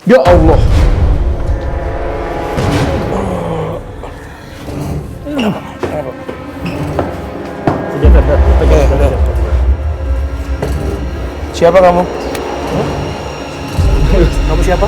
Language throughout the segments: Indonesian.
Ya Allah. Senjata, pegang. Siapa kamu? Kamu siapa?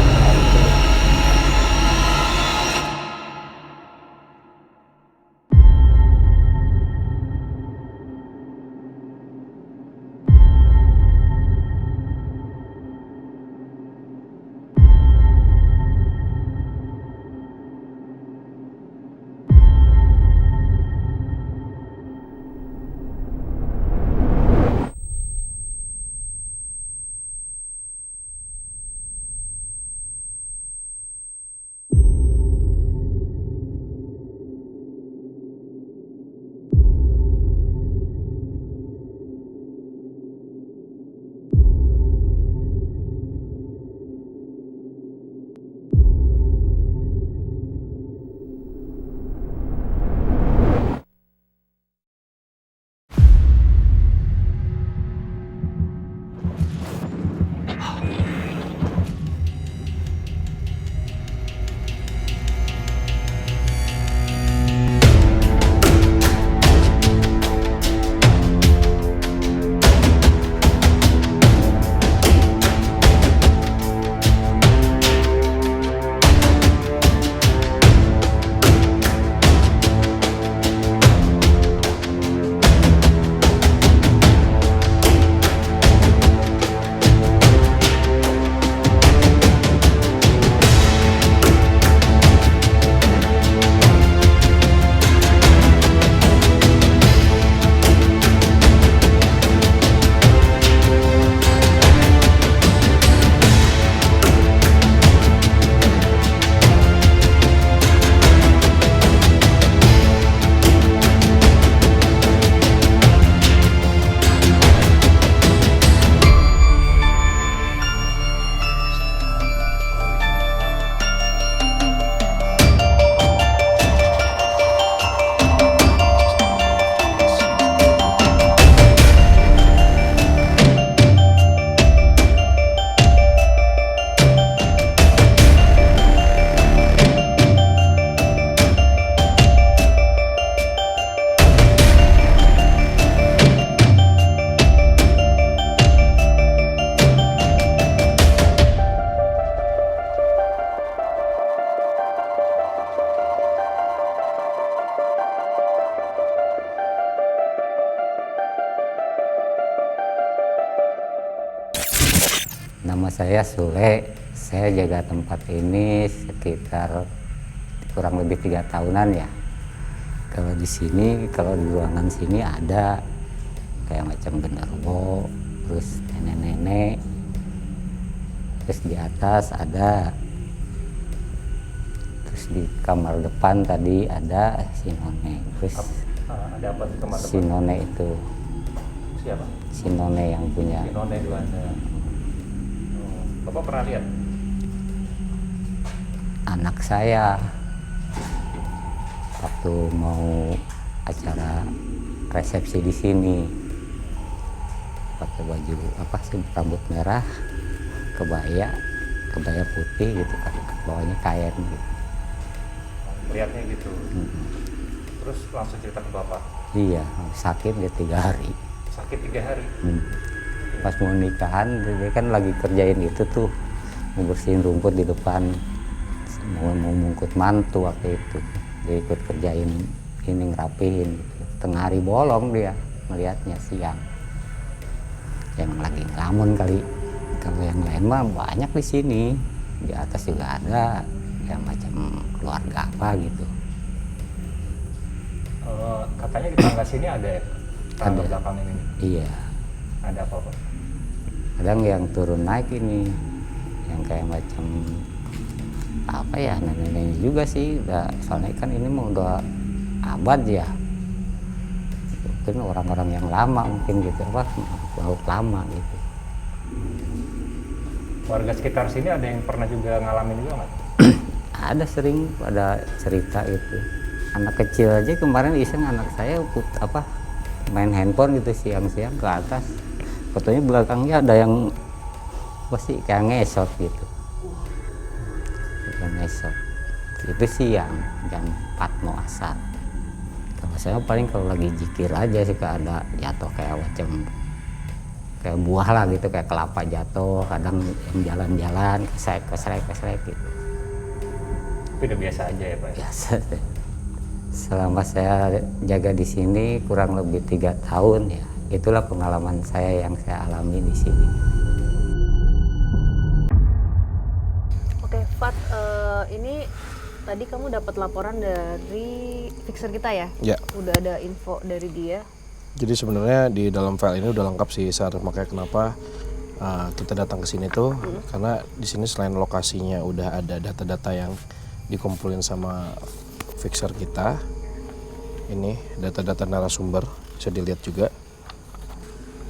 Nama saya Sule, saya jaga tempat ini sekitar kurang lebih 3 tahunan ya. Kalau di sini, kalau di ruangan sini ada kayak macam genderuwo, terus nenek-nenek, terus di atas ada, terus di kamar depan tadi ada si None, terus Ada apa di kamar si depan? None itu, Siapa? si None yang punya. Si None itu ada. Bapak pernah lihat? Anak saya waktu mau acara resepsi di sini pakai baju apa sih, rambut merah, kebaya putih gitu kan, bawahnya kain gitu. Lihatnya gitu. Terus langsung cerita ke bapak. Iya, sakit dia 3 hari. Sakit 3 hari. Pas mau nikahan dia kan lagi kerjain itu tuh, ngebersihin rumput di depan, mau mungkut mantu waktu itu. Dia ikut kerjain ini, ngerapihin gitu. Tengah hari bolong dia melihatnya siang. Emang lagi ngelamun kali. Kalau yang lain mah banyak di sini, di atas juga ada, ya macam keluarga apa gitu. Katanya di tangga sini ada ya? Tangga Ada. belakang ini. Iya, Ada apa, Pak? kadang yang turun naik ini, yang kayak macam apa ya, nenek-nenek juga sih, soalnya kan ini mau udah abad ya, mungkin orang-orang yang lama mungkin gitu, apa laut lama gitu. Warga sekitar sini ada yang pernah juga ngalamin juga nggak? Ada sering pada cerita itu, anak kecil aja kemarin iseng anak saya main handphone gitu siang-siang ke atas, fotonya belakangnya ada yang apa sih kayak ngesot gitu. esok. Itu siang jam 4 mau asar. Kalau saya paling kalau lagi jikir aja sih ada jatuh kayak macam kayak buah lah gitu, kayak kelapa jatuh, kadang yang jalan-jalan kesrek gitu. Tapi udah biasa aja ya Pak? Biasa deh. Selama saya jaga di sini kurang lebih 3 tahun ya, itulah pengalaman saya yang saya alami di sini. Oke, Fat, ini tadi kamu dapat laporan dari fixer kita ya? Ya. Udah ada info dari dia. Jadi sebenarnya di dalam file ini udah lengkap sih, Sar. Makanya kenapa kita datang ke sini tuh karena di sini selain lokasinya udah ada data-data yang dikumpulin sama fixer kita. Ini data-data narasumber bisa dilihat juga.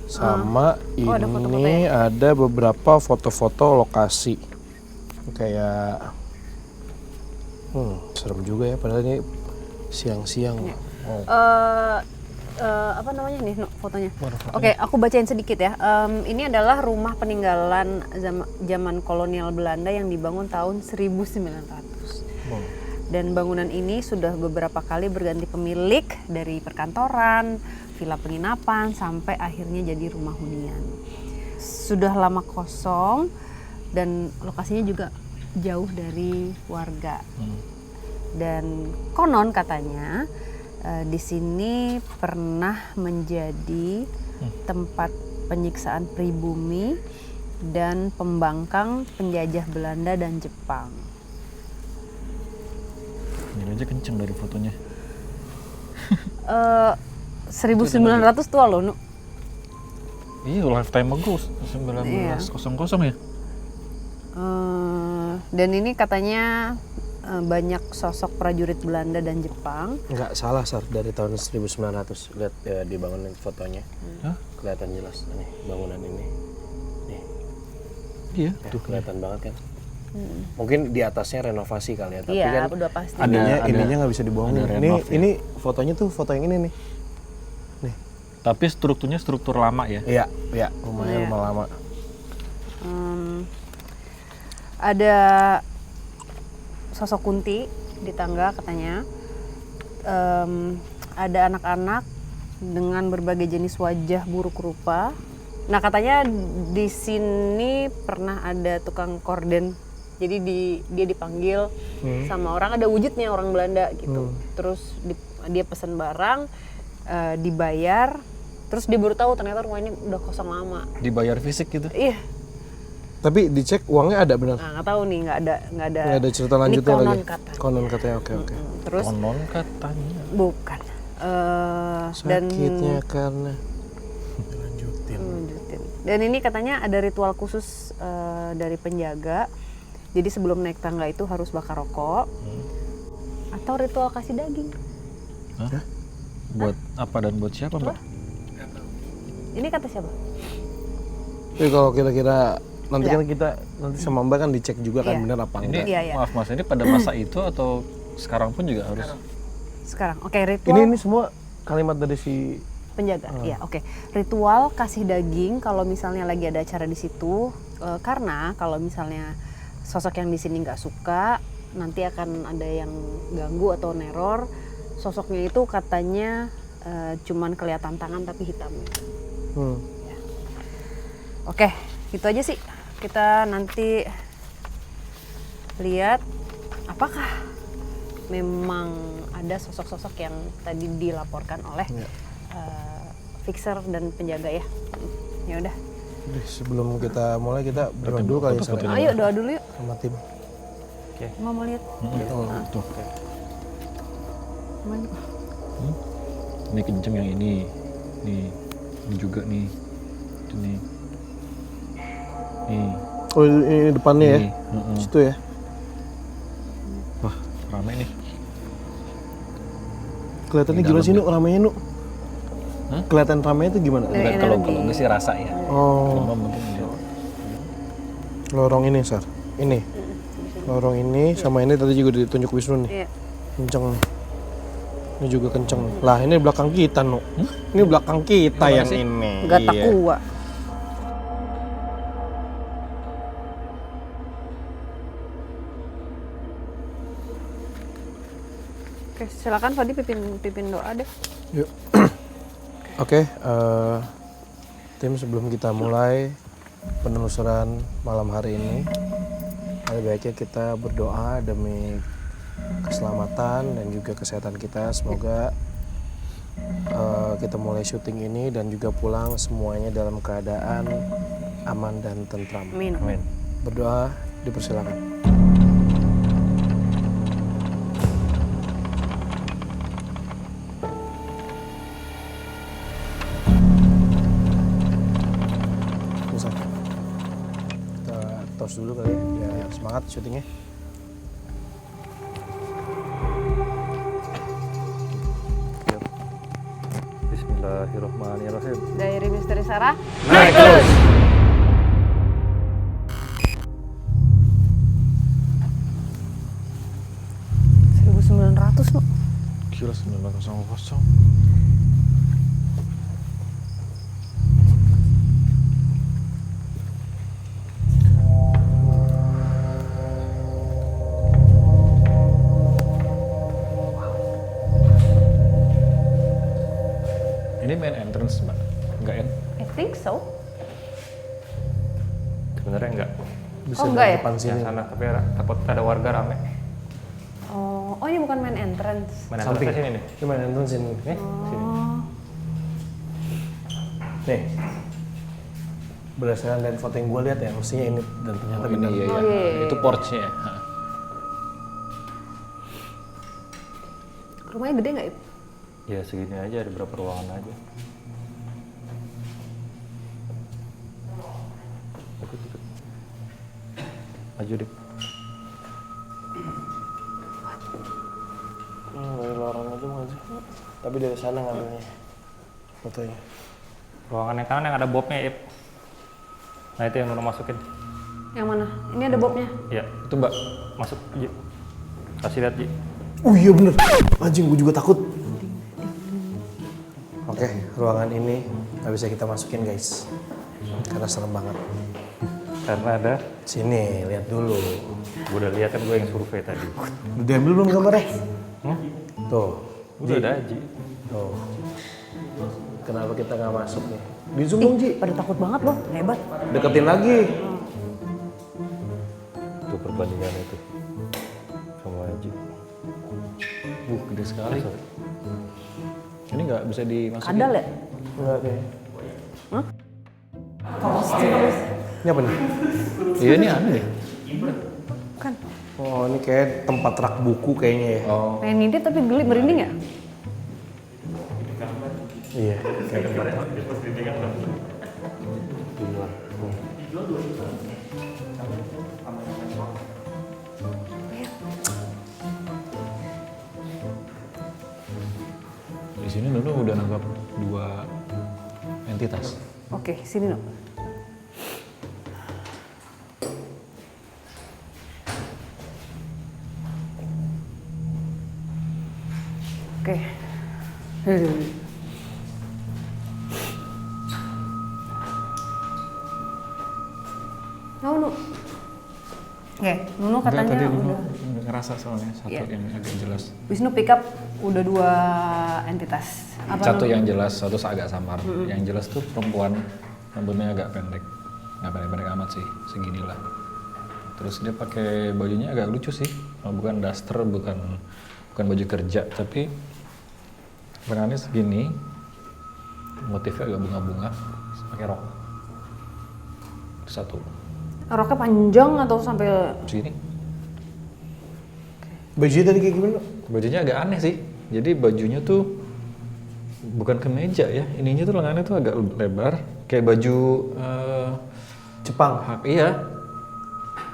Sama ada foto-foto ini ada beberapa foto-foto lokasi. Kayak serem juga ya, padahal ini siang-siang. Oh. Apa namanya nih fotonya? Oke, aku bacain sedikit ya. Ini adalah rumah peninggalan zaman kolonial Belanda yang dibangun tahun 1900. Dan bangunan ini sudah beberapa kali berganti pemilik, dari perkantoran, villa penginapan, sampai akhirnya jadi rumah hunian. Sudah lama kosong dan lokasinya juga jauh dari warga. Dan konon katanya di sini pernah menjadi tempat penyiksaan pribumi dan pembangkang penjajah Belanda dan Jepang. Ini aja kenceng dari fotonya. 1900 tua loh, Nu. Iya, lifetime ago 1900 ya. Dan ini katanya banyak sosok prajurit Belanda dan Jepang. Nggak salah, Sar, dari tahun 1900. Lihat ya, dibangunin fotonya. Kelihatan jelas nih bangunan ini. Nih. Iya, Tuh kelihatan banget kan. Mungkin di atasnya renovasi kali ya, tapi Iya, kan udah pasti. ininya nggak bisa dibohongin. ada Ini renov ya. ini fotonya tuh foto yang ini nih. Nih. Tapi strukturnya struktur lama ya. Iya, rumahnya rumah lama. Ada sosok Kunti di tangga katanya. Ada anak-anak dengan berbagai jenis wajah buruk rupa. Nah, katanya di sini pernah ada tukang korden. Jadi dia dipanggil sama orang, ada wujudnya orang Belanda gitu. Terus dia pesan barang, dibayar, terus dia baru tahu ternyata rumah ini udah kosong lama. Dibayar fisik gitu. Iya. Tapi dicek uangnya ada benar. Nah, nggak tahu nih, nggak ada. Nggak ada cerita lanjutnya ini konon lagi. katanya. Konon katanya, oke. Terus Konon katanya. bukan. Sakitnya karena lanjutin. Dan ini katanya ada ritual khusus dari penjaga. Jadi sebelum naik tangga itu harus bakar rokok. Atau ritual kasih daging. Hah? Buat apa dan buat siapa, Mbak? Ini kata siapa? Tapi kalau kira-kira nanti kan kita nanti sama Mbak kan dicek juga kan Iya. benar apa Ini enggak. Iya. maaf Mas, ini pada masa itu atau sekarang pun juga harus? Sekarang. Oke, ritual Ini semua kalimat dari si penjaga. Iya, oke. Ritual kasih daging kalau misalnya lagi ada acara di situ, karena kalau misalnya sosok yang di sini nggak suka, nanti akan ada yang ganggu atau neror. Sosoknya itu katanya cuman kelihatan tangan tapi hitam. Ya. Oke, itu aja sih. Kita nanti lihat apakah memang ada sosok-sosok yang tadi dilaporkan oleh fixer dan penjaga ya. Ya udah. Sebelum kita mulai kita berdoa dulu kali ya Sar. Ayo doa dulu yuk. Sama tim. Mau lihat. Tuh. Mana? Ini kenceng yang ini. Nih. Ini juga nih. Ini. Nih. Oh ini depannya ya. Nih. Situ ya. Wah, rame nih. Kelihatannya gimana sih, Nu? Ramenya, Nu? Hah? Kelihatan ramenya itu gimana? Dari Kalau energi. gue sih rasa ya. Oh, Cuma mungkin dia. lorong ini, Sar. Ini. Lorong ini sama ini tadi juga ditunjuk Wisnu nih. Iya. Kenceng nih. Ini juga kenceng. Lah, ini belakang kita, Nu. Ini belakang kita yang sih? ini. Gak Iya. takua. Oke, silakan Fadi pimpin doa deh. Yuk. Oke, tim sebelum kita mulai penelusuran malam hari ini, ada baiknya kita berdoa demi keselamatan dan juga kesehatan kita. Semoga kita mulai syuting ini dan juga pulang semuanya dalam keadaan aman dan tentram. Amin. Amin. Berdoa dipersilakan. Bisa. Kita tos dulu kali ya, biar semangat syutingnya. Bismillahirrahmanirrahim. Dari Misteri Sarah. Naik terus. Loh. Gila 900. Ini main entrance, Mbak? Enggak ya? I think so. Sebenarnya enggak. Bisa Oh, enggak dari ya? depan sini. Yang sana tapi takut ada warga rame. Oh, ini bukan main entrance. Mana Samping. sini nih? Ini main entrance sini. Nih, sini. Nih. Berdasarkan dari foto yang gue lihat ya, mestinya ini dan ternyata Oh, ini benar. iya, Oh, iya. iya, iya. Itu porch-nya ya? Hah. Rumahnya gede nggak, Ip? Ya segini aja, ada berapa ruangan aja. Ikut. Maju deh. Dari lorong itu maju. Tapi dari sana ngambilnya fotonya. Ruangan yang kanan yang ada bobnya, Ip. Nah itu yang Nuno masukin. Yang mana? Ini ada bobnya. Iya, itu Mbak. Masuk, Ji. Kasih lihat, Ji. Oh iya bener, anjing gue juga takut. Oke, ruangan ini nggak bisa kita masukin guys, karena serem banget. Karena ada, Sini, lihat dulu. gue udah lihat kan gue yang survei tadi. Udah diambil belum gambarnya? Hmm? Tuh, Udah ada, Ji. tuh. Kenapa kita nggak masuk nih? Di zoom dong Ji, Pada takut banget loh, hebat. deketin lagi. Itu perbandingan itu. Sama Ji. Gede sekali. Ini nggak bisa dimasukin? Kadal ya? Enggak deh. Hah? Ini apa nih? Iya, ini aneh deh. Kan. Oh ini kayak tempat rak buku kayaknya ya. Oh, Pengen ngintip tapi geli merinding ya? Iya, kayak tempat rak. Di luar. di sini Nuno udah nangkap 2 entitas. Oke, sini no. Oke. Nuno. Oke, Nuno Enggak, katanya tadi Nuno udah. ngerasa soalnya satu Iya. yang agak jelas. Wisnu pick up udah 2 entitas. Satu Nuno? yang jelas, satu agak samar. Yang jelas tuh perempuan, rambutnya agak pendek. Nggak pendek-pendek amat sih, seginilah. Terus dia pakai bajunya agak lucu sih. Bukan daster, bukan baju kerja, tapi lengannya segini. Motifnya agak bunga-bunga, pakai rok. Itu satu. Roknya panjang atau sampai Segini. Bajunya tadi kayak gimana? Bajunya agak aneh sih. Jadi bajunya tuh bukan kemeja ya. Ininya tuh lengannya tuh agak lebar, kayak baju Jepang. iya.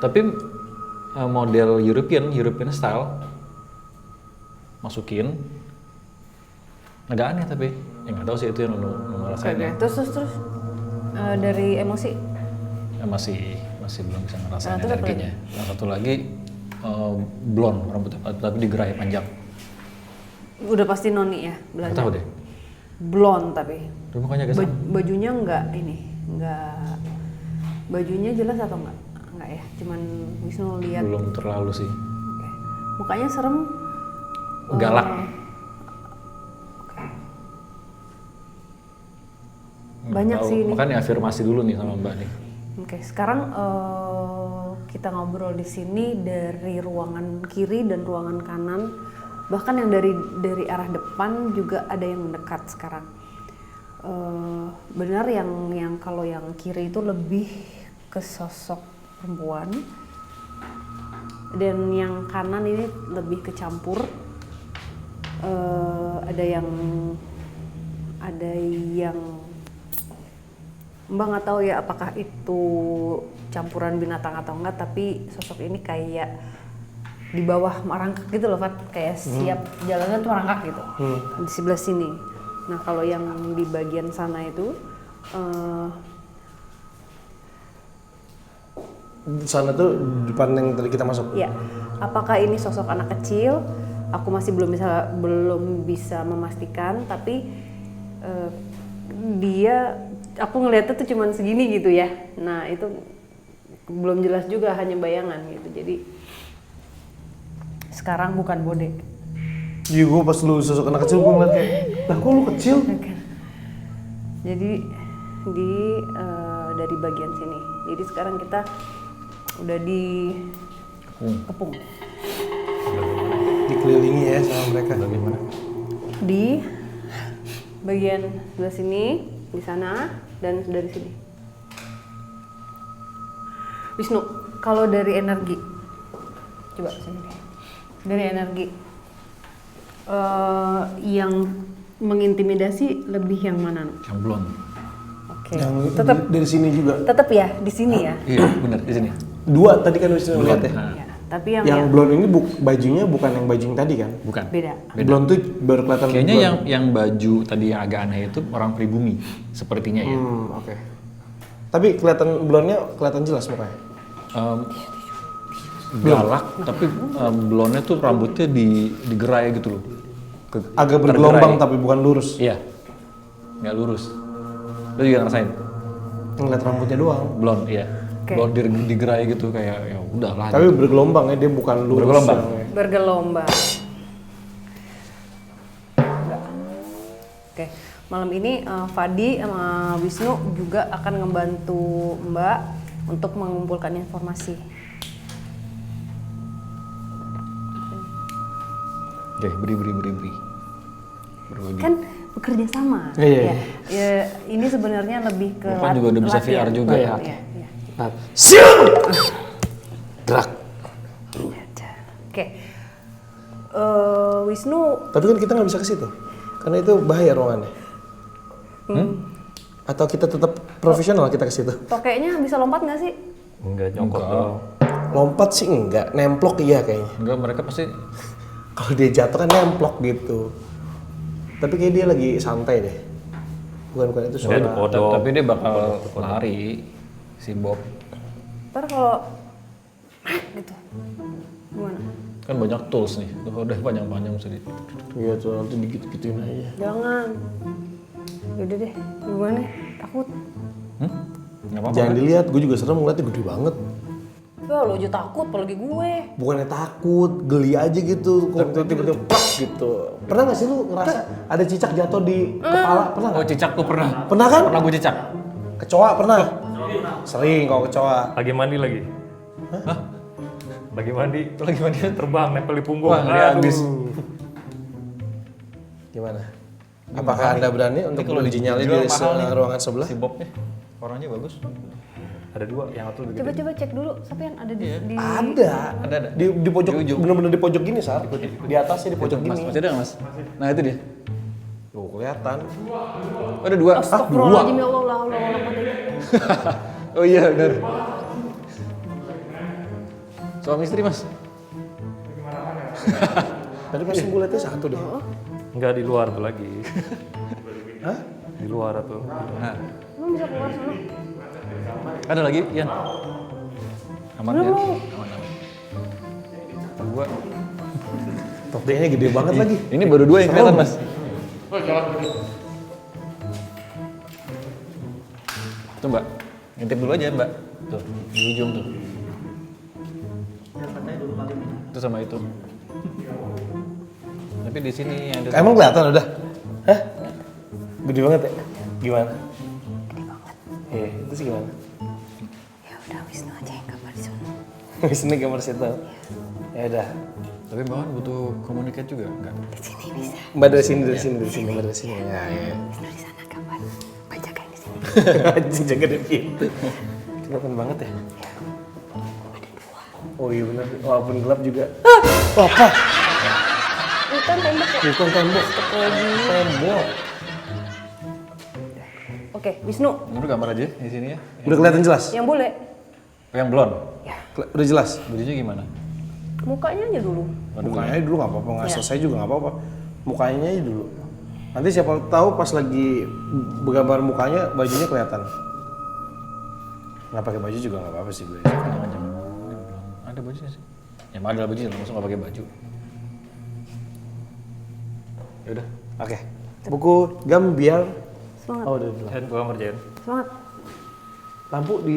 Tapi model European style. Masukin. Agak aneh tapi. Ya nggak tahu sih itu yang lu ngerasain ya. Terus dari emosi Ya, masih belum bisa ngerasain terus apa energinya. Yang satu lagi blonde rambutnya tapi digerai panjang. udah pasti noni ya Nggak belanja. tahu deh. Blonde tapi Tapi mukanya agak sama. bajunya enggak bajunya jelas atau enggak ya? Cuman Wisnu lihat. Belum terlalu sih. Oke. Mukanya serem. galak. Banyak Tahu, sih ini. Makanya afirmasi dulu nih sama Mbak nih. Oke, sekarang kita ngobrol di sini dari ruangan kiri dan ruangan kanan, bahkan yang dari arah depan juga ada yang mendekat sekarang. Benar yang kalau yang kiri itu lebih ke sosok perempuan, dan yang kanan ini lebih kecampur. Ada yang Mbak nggak tahu ya apakah itu campuran binatang atau enggak, tapi sosok ini kayak di bawah merangkak gitu loh, Fat. Kayak siap jalannya tuh merangkak gitu di sebelah sini. Nah kalau yang di bagian sana itu Sana tuh depan yang tadi kita masuk. ya, apakah ini sosok anak kecil? Aku masih belum bisa memastikan, tapi aku ngeliatnya tuh cuman segini gitu ya. Nah itu belum jelas juga, hanya bayangan gitu. Jadi sekarang bukan bode. Iya, gue pas lu sosok anak kecil gue ngeliat kayak, lah kok lu kecil? Jadi dari bagian sini. Jadi sekarang kita udah di Kepung. Dikelilingi ya sama mereka. Bagaimana? Di bagian sebelah sini, di sana, dan dari sini. Wisnu, kalau dari energi, coba sini deh. Dari energi, yang mengintimidasi lebih yang mana? Yang belum. Oke, Yang tetap dari sini juga. ya di sini ya. Iya, benar di sini. Dua tadi kan Wisnu lihat ya. Ya, tapi Yang blonde ini bajunya bukan yang baju yang tadi kan? Bukan. beda. Blonde tuh baru kelihatan. Kayaknya blonde. yang baju tadi yang agak aneh itu orang pribumi, sepertinya ya. Oke. Tapi kelihatan blonde-nya kelihatan jelas mukanya. Galak, tapi blonde tuh rambutnya digerai gitu loh. Agak bergelombang tapi bukan lurus. Iya, nggak lurus. Lo juga ngerasain? Ngeliat rambutnya doang. Blonde, iya. Oke. Blonde digerai gitu kayak ya udahlah. Tapi bergelombang ya, dia bukan lurus. Bergelombang. yang- Bergelombang. Enggak. Oke, malam ini Fadi sama Wisnu juga akan ngebantu Mbak untuk mengumpulkan informasi. Oke, beri. Berbagi. Kan bekerja sama. Iya. Ya, ini sebenarnya lebih ke Bapak juga udah bisa latihan. VR juga ya. Iya, iya. Nah, siap. Gerak. Oke. Wisnu, Tapi kan kita nggak bisa ke situ, karena itu bahaya ruangannya. Atau kita tetap profesional kita ke situ? tokeknya bisa lompat nggak sih? Enggak nyokot Enggak. doang. Lompat sih enggak, nemplok iya kayaknya. Enggak, mereka pasti Kalau dia jatuh kan nemplok gitu. Tapi kayak dia lagi santai deh. Bukan itu Dia suara. kodok. tapi dia bakal lari si Bob. Ntar kalau gitu, gimana? Kan banyak tools nih. Tuh, udah panjang-panjang bisa di. Iya tuh nanti digituin aja. Jangan. Yaudah deh, gimana? Takut. Nggak apa-apa. Jangan dilihat, gue juga serem ngeliatnya gede banget. Ya lo aja takut, apalagi gue. Bukannya takut, geli aja gitu. Kok tiba-tiba plak gitu. Pernah nggak sih lu ngerasa ada cicak jatuh di kepala? Pernah Oh, nggak? cicak tuh pernah. Pernah kan? Pernah gue cicak. Kecoa pernah? Sering kalau kecoa. Lagi mandi lagi. Hah? Lagi mandi. Lagi mandi terbang nempel di punggung. Wah, ngeri abis. Gimana? Apakah Anda berani untuk kalau uji nyali dijual di mahal nih. ruangan sebelah? Si Bobnya orangnya bagus. Ada dua, yang satu lebih gede. Coba cek dulu, siapa yang ada di... Ada. Di pojok, Di ujung. bener-bener di pojok gini, Sar. Di atasnya di pojok Mas, gini. masih ada nggak, Mas? Nah, itu dia. Tuh, kelihatan. Oh, ada dua. Astagfirullahaladzim, ya Allah, la haula wala quwwata illa billah. Oh iya, benar. Suami istri, Mas. Tadi pas gue liatnya satu deh. Enggak, di luar tuh lagi. Hah? Di luar tuh. Nah, Emang bisa keluar sana? ada lagi, Ian. Aman ya? Aman. Dua. Tokenya gede banget lagi. Ini baru dua yang kelihatan, Mas. Tuh, Mbak. Ngintip dulu aja, Mbak. Tuh, di ujung tuh. Itu sama itu. Tapi di sini ada. Emang kelihatan udah? Hah? Gede banget ya? Gimana? Gede banget. Iya, itu sih gimana? Ya udah Wisnu aja yang gambar di sana. Di sini gambar situ. Ya udah. Tapi Bawan butuh komunikasi juga enggak? Di sini bisa. Mbak dari sini, dari sini, dari sini, Mbak dari sini. Ya, ya. Wisnu di sana gambar. Mbak jagain di sini. Anjing jaga dari gitu. Kelihatan banget ya? Oh iya benar, walaupun gelap juga. Apa? Bukan tembok ya? Bukan tembok. Tembok. Oke, Wisnu. Menurut gambar aja di sini ya. Udah kelihatan jelas? Yang bule. Yang blond. Udah jelas? Bajunya gimana? Mukanya aja dulu. Mukanya aja dulu nggak apa-apa, nggak selesai juga nggak apa-apa. Mukanya aja dulu. Nanti siapa tahu pas lagi bergambar mukanya bajunya kelihatan. Nggak pakai baju juga nggak apa-apa sih gue. Jangan jangan. Ada bajunya sih. Ya ada bajunya, langsung nggak pakai baju. Ya udah. Oke. Buku gambar. Semangat. Oh udah dulu. Dan gua ngerjain. Semangat. Lampu di.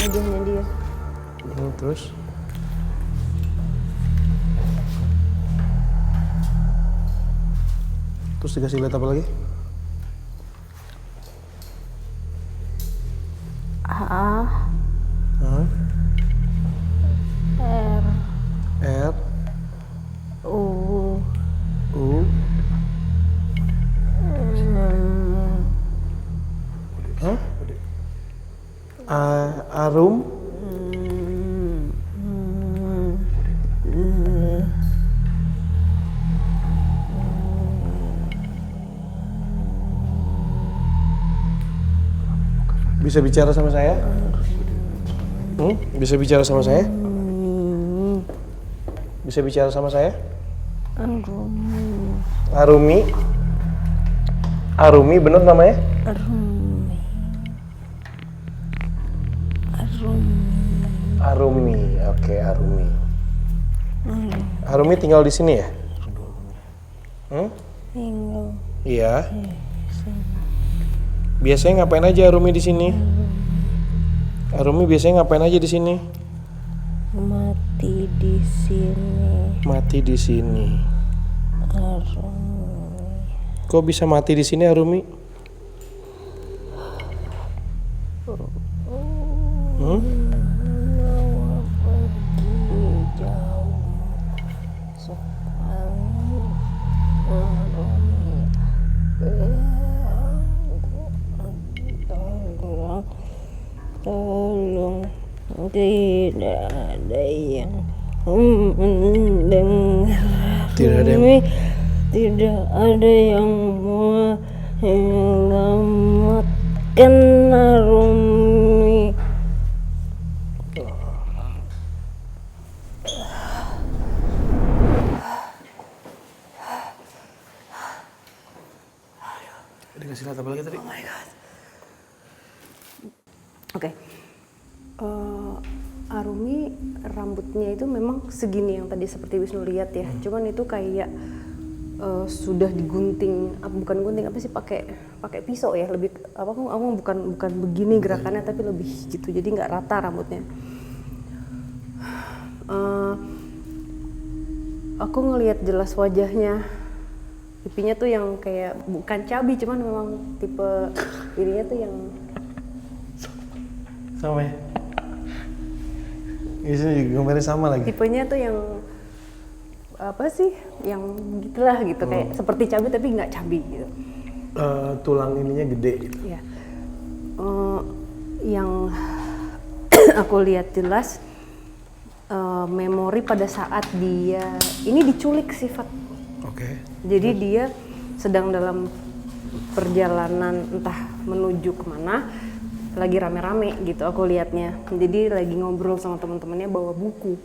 Wajahnya dia. Terus. Terus dikasih lihat apa lagi? A Hah? R R U U Hah? Arum bisa bicara sama saya? Bisa bicara sama saya? Bisa bicara sama saya? Arumi. Arumi bener namanya? Arumi. Oke, Arumi. Arumi tinggal di sini ya? tinggal Iya. Biasanya ngapain aja Arumi di sini? Arumi biasanya ngapain aja di sini? mati di sini. Mati di sini. Arumi. Kok bisa mati di sini Arumi? Bawa pergi jauh sekali. Arumi. Tolong, tidak ada yang mendengar. Tidak ada yang- Tidak ada yang mau menyelamatkan Arumi. Dikasih lihat apa lagi tadi? Oke. Arumi rambutnya itu memang segini yang tadi seperti Wisnu lihat ya. Cuman itu kayak sudah digunting, bukan gunting apa sih, pakai pisau ya, lebih apa, aku bukan begini gerakannya tapi lebih gitu, jadi nggak rata rambutnya. Aku ngelihat jelas wajahnya, pipinya tuh yang kayak bukan cabi, cuman memang tipe ininya tuh yang Sama ya? Ini juga gambarnya sama lagi. tipenya tuh yang apa sih, yang gitulah gitu, kayak seperti cabai tapi nggak cabai gitu. Tulang ininya gede gitu. Ya. Yang aku lihat jelas memori pada saat dia ini diculik sifat. Oke. Jadi dia sedang dalam perjalanan entah menuju kemana, lagi rame-rame gitu aku lihatnya. Jadi lagi ngobrol sama teman-temannya bawa buku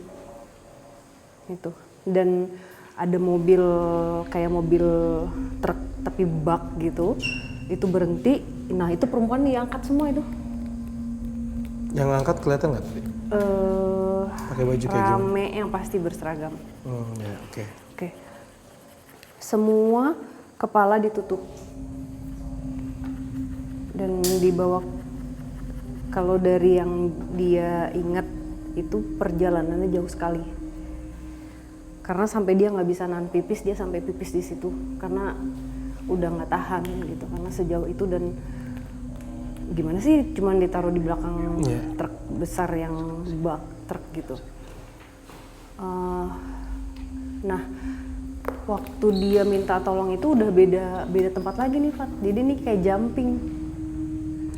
itu, dan ada mobil kayak mobil truk tapi bak gitu, itu berhenti. Nah itu perempuan diangkat semua itu. Yang ngangkat kelihatan nggak tadi? Pakai baju kayak gimana? Rame yang pasti berseragam. Ya, oke. Oke. Semua kepala ditutup dan dibawa. Kalau dari yang dia ingat itu perjalanannya jauh sekali. Karena sampai dia nggak bisa nahan pipis, dia sampai pipis di situ karena udah nggak tahan gitu, karena sejauh itu. Dan gimana sih, cuman ditaruh di belakang truk besar yang bak truk gitu. Nah, waktu dia minta tolong itu udah beda tempat lagi nih, Fat. Jadi ini kayak jumping.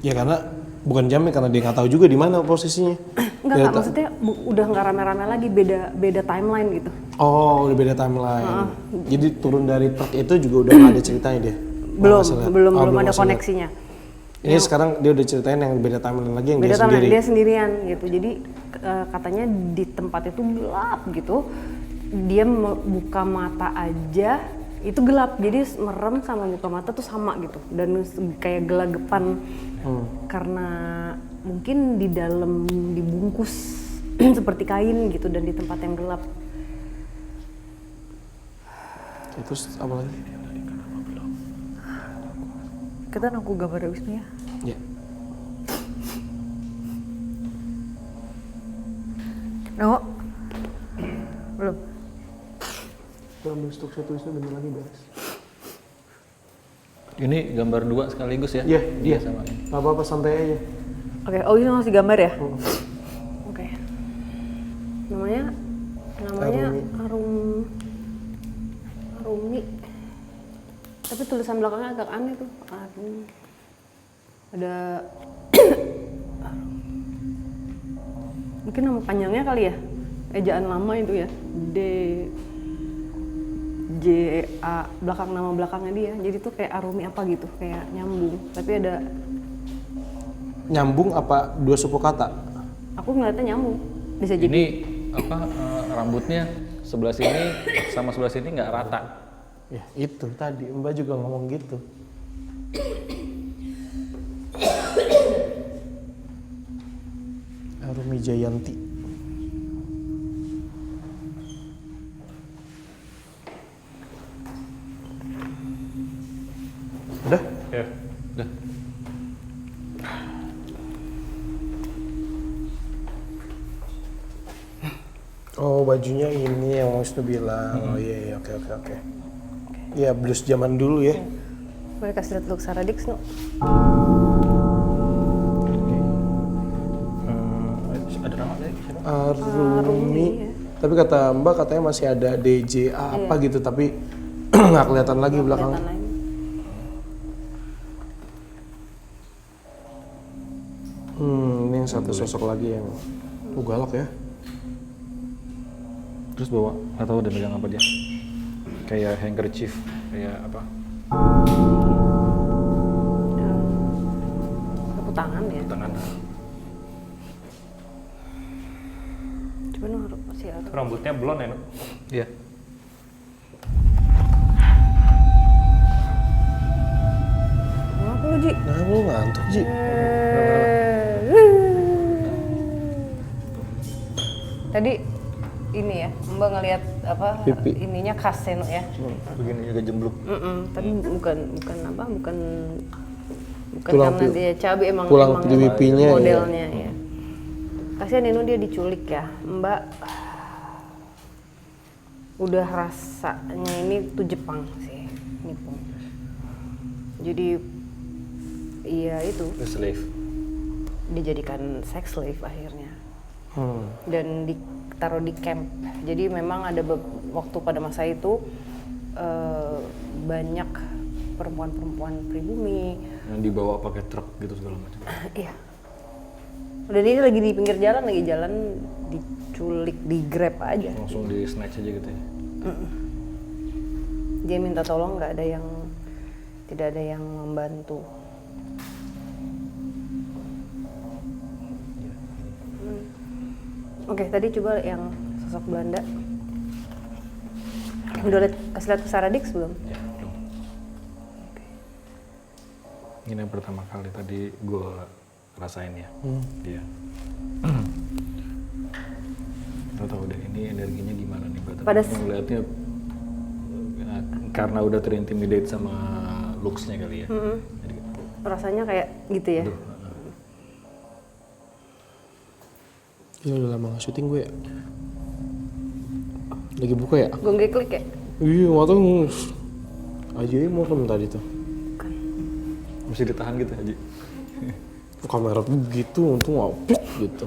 Ya karena bukan jumping, karena dia nggak tahu juga di mana posisinya. Enggak, maksudnya udah nggak rame-rame lagi, beda timeline gitu. Oh, udah beda timeline. Jadi turun dari truk itu juga udah nggak ada ceritanya dia? Belum ada koneksinya. Ini sekarang dia udah ceritain yang beda timeline lagi, yang Beda dia sendiri. Dia sendirian gitu. Jadi katanya di tempat itu gelap gitu. Dia buka mata aja itu gelap. Jadi merem sama buka mata tuh sama gitu. Dan kayak gelagapan karena mungkin di dalam dibungkus seperti kain gitu dan di tempat yang gelap. Terus apa lagi? Kita nunggu gambar Wisnu ya. Ya. No. Belum. Ambil stok satu Wisnu, bentar lagi beres. Ini gambar 2 sekaligus ya? Iya, dia. Sama ini. Gak apa-apa, santai aja. Oke, oh ini masih gambar ya? Oke. Namanya Arumi. Tapi tulisan belakangnya agak aneh tuh. Ada mungkin nama panjangnya kali ya, ejaan lama itu ya, J-A, nama belakangnya dia. Jadi tuh kayak Arumi apa gitu, kayak nyambung. Tapi ada nyambung apa dua suku kata? Aku ngeliatnya nyambung. Bisa jadi. Ini rambutnya sebelah sini sama sebelah sini nggak rata. Ya itu tadi Mbak juga ngomong gitu. Arumi Jayanti. Udah? Ya. Udah. Oh, bajunya ini yang Wisnu bilang. Oh iya, oke. Ya blues zaman dulu ya. Boleh kasih lihat look Saradix, no? Ada nama lagi siapa? Arumi. Ya. Tapi kata Mbak katanya masih ada DJA apa gitu, tapi nggak kelihatan lagi belakangnya. Kelihatan lagi. Ini yang satu sosok lagi yang galak ya. Terus bawa, nggak tahu udah megang apa dia. Kayak handkerchief, kayak apa? Sapu tangan ya. Tangan. Cuman harus masih ada. Rambutnya blond ya, Nuk? Iya. Kenapa lu, Ji? Nah, lu ngantuk, Ji. Tadi ini ya, Mbak ngelihat apa Pipi. ininya khas ya, Nuk, ya. Begini juga jembluk. Tapi bukan Tulang karena pi- dia cabai, emang tulang pipinya, modelnya ya. Kasihan Nino, dia diculik ya, Mbak. Udah rasanya ini tuh Jepang sih, Nippon. Jadi iya itu The slave. dijadikan sex slave akhirnya. Dan ditaruh di camp. Jadi memang ada waktu pada masa itu banyak perempuan-perempuan pribumi. Yang dibawa pakai truk gitu segala macam. Iya. Dan ini lagi di pinggir jalan, diculik, di grab aja. Langsung di snatch aja gitu ya. Dia minta tolong, nggak ada yang tidak ada yang membantu. Oke, tadi coba yang sosok Belanda. Udah kasih lihat ke Saradix belum? Ya, belum. Ini yang pertama kali tadi gue rasain ya. Iya. Lo tau deh ini energinya gimana nih? Pada ngeliatnya karena udah terintimidate sama looks-nya kali ya. Jadi, rasanya kayak gitu ya. aduh, Iya udah lama nggak syuting gue ya. Lagi buka ya? Gue nggak klik ya. Iya nggak tahu. Aja mau kan tadi tuh. mesti ditahan gitu aja. Kamera tuh gitu, untung nggak gitu.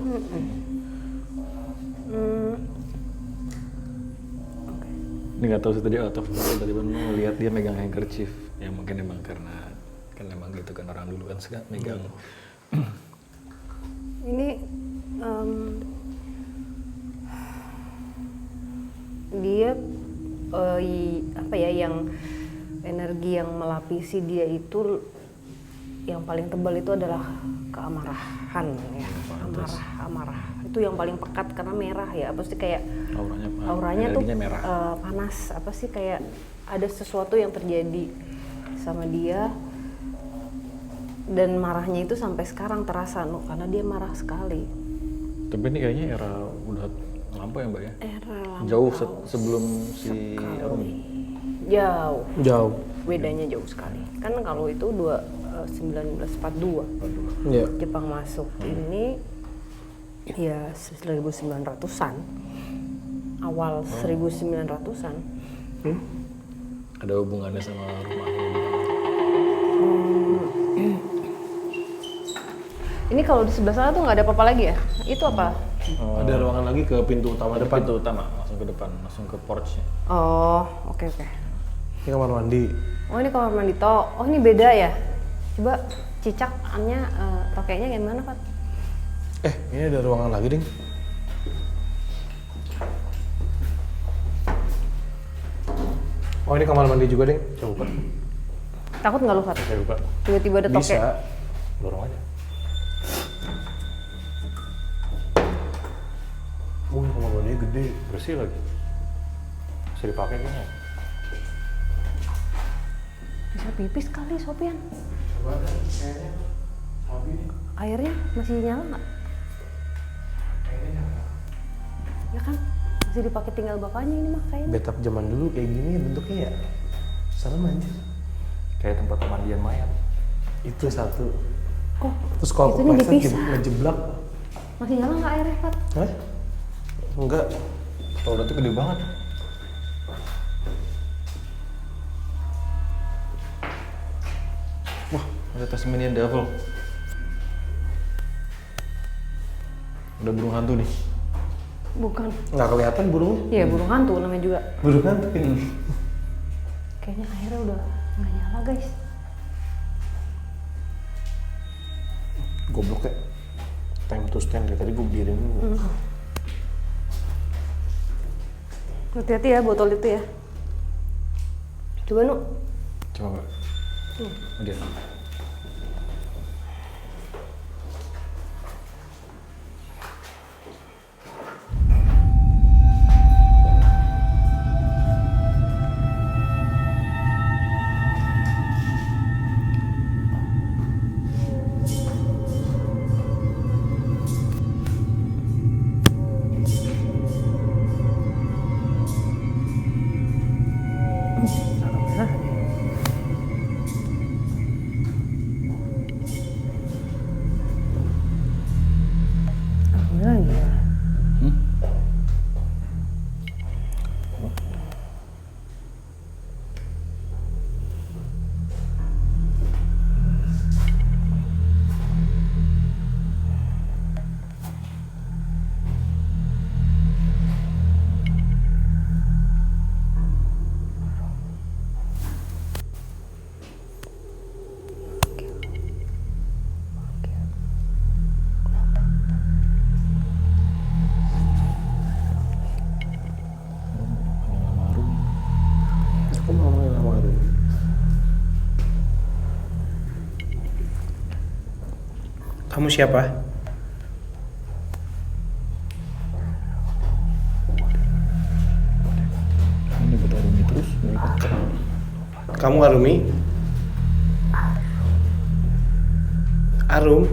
Ini nggak tahu sih tadi out of control, tadi baru ngeliat dia megang handkerchief. Ya mungkin emang karena kan emang gitu kan orang dulu kan suka megang. Ini dia apa ya, yang energi yang melapisi dia itu yang paling tebal itu adalah keamarahan ya. Amarah itu yang paling pekat karena merah ya, apa sih kayak auranya tuh merah. panas, apa sih kayak ada sesuatu yang terjadi sama dia. Dan marahnya itu sampai sekarang terasa karena dia marah sekali. Tapi ini kayaknya era udah lama ya Mbak ya? Era lama. Jauh sebelum si Arumi. Jauh. Bedanya jauh sekali. Kan kalau itu 1942 Iya. Jepang masuk. Ini ya 1900-an. Awal 1900-an. Ada hubungannya sama rumahnya di Ini kalau di sebelah sana tuh nggak ada apa-apa lagi ya? Itu apa? Ada ruangan lagi ke pintu utama depan. pintu utama, langsung ke depan, langsung ke porch-nya. Oh, oke. Ini kamar mandi. Oh, ini kamar mandi toh. Oh, ini beda ya? Coba cicakannya tokeknya gimana, Pak? Ini ada ruangan lagi, Ding. Oh, ini kamar mandi juga, Ding. Coba buka. Takut nggak lu, Fat? Saya buka, Tiba-tiba ada tokek. Bisa. dorong aja. Oh, kamar mandinya gede. Bersih lagi. Bisa dipakai kayaknya. Bisa pipis kali, Sopian. Coba ada, kayaknya habis nih. Airnya masih nyala nggak? Kayaknya nyala. Ya kan? Masih dipakai tinggal bapaknya ini mah kayaknya. Bathtub zaman dulu kayak gini bentuknya ya. Serem anjir. Kayak tempat pemandian mayat. Itu satu. Oh, Terus kalau itunya kepleset dipisah. ngejeblak. Masih nyala nggak airnya, Fat? Hah? Enggak. Kalau udah tuh gede banget. Wah, ada Tasmanian Devil. Udah burung hantu nih. Bukan. Nggak kelihatan burungnya. Iya, burung hantu namanya juga. Burung hantu ini. Kayaknya airnya udah nggak nyala, guys. Goblok ya. Time to stand kayak tadi gue berdiri dulu. Hati-hati ya botol itu ya. Coba, Nu. Coba Mbak. Udah. Kamu siapa? Ini buat Arumi terus. Kamu Arumi? Arum?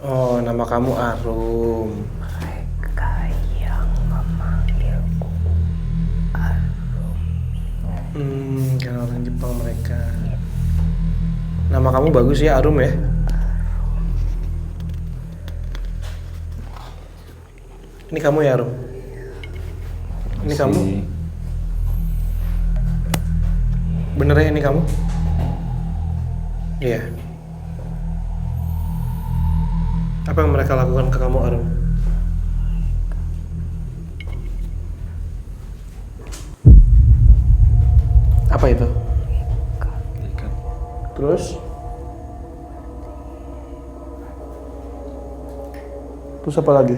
Oh, nama kamu Arum. Mereka yang memanggilku Karena orang Jepang mereka. Nama kamu bagus ya, Arum ya? Ini kamu ya, Arum? Ini kamu? Bener ya ini kamu? Iya. Apa yang mereka lakukan ke kamu, Arum? Apa itu? Ikat. Terus? Terus apa lagi?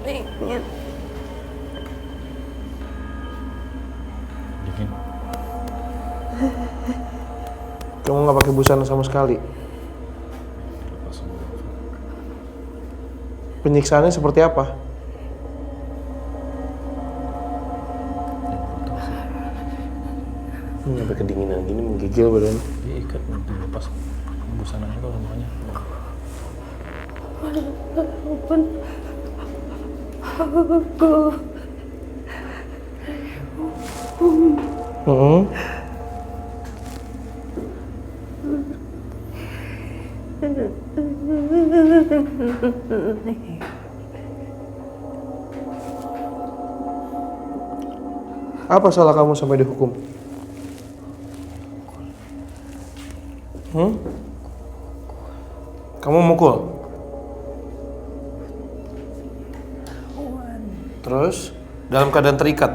Dingin. Kamu nggak pakai busana sama sekali. Lepas semua. Penyiksaannya seperti apa? Sampai kedinginan gini menggigil badan. Diikat nanti lepas busananya kalau semuanya. Ampun aku. Apa salah kamu sampai dihukum? Kamu mukul? Terus dalam keadaan terikat?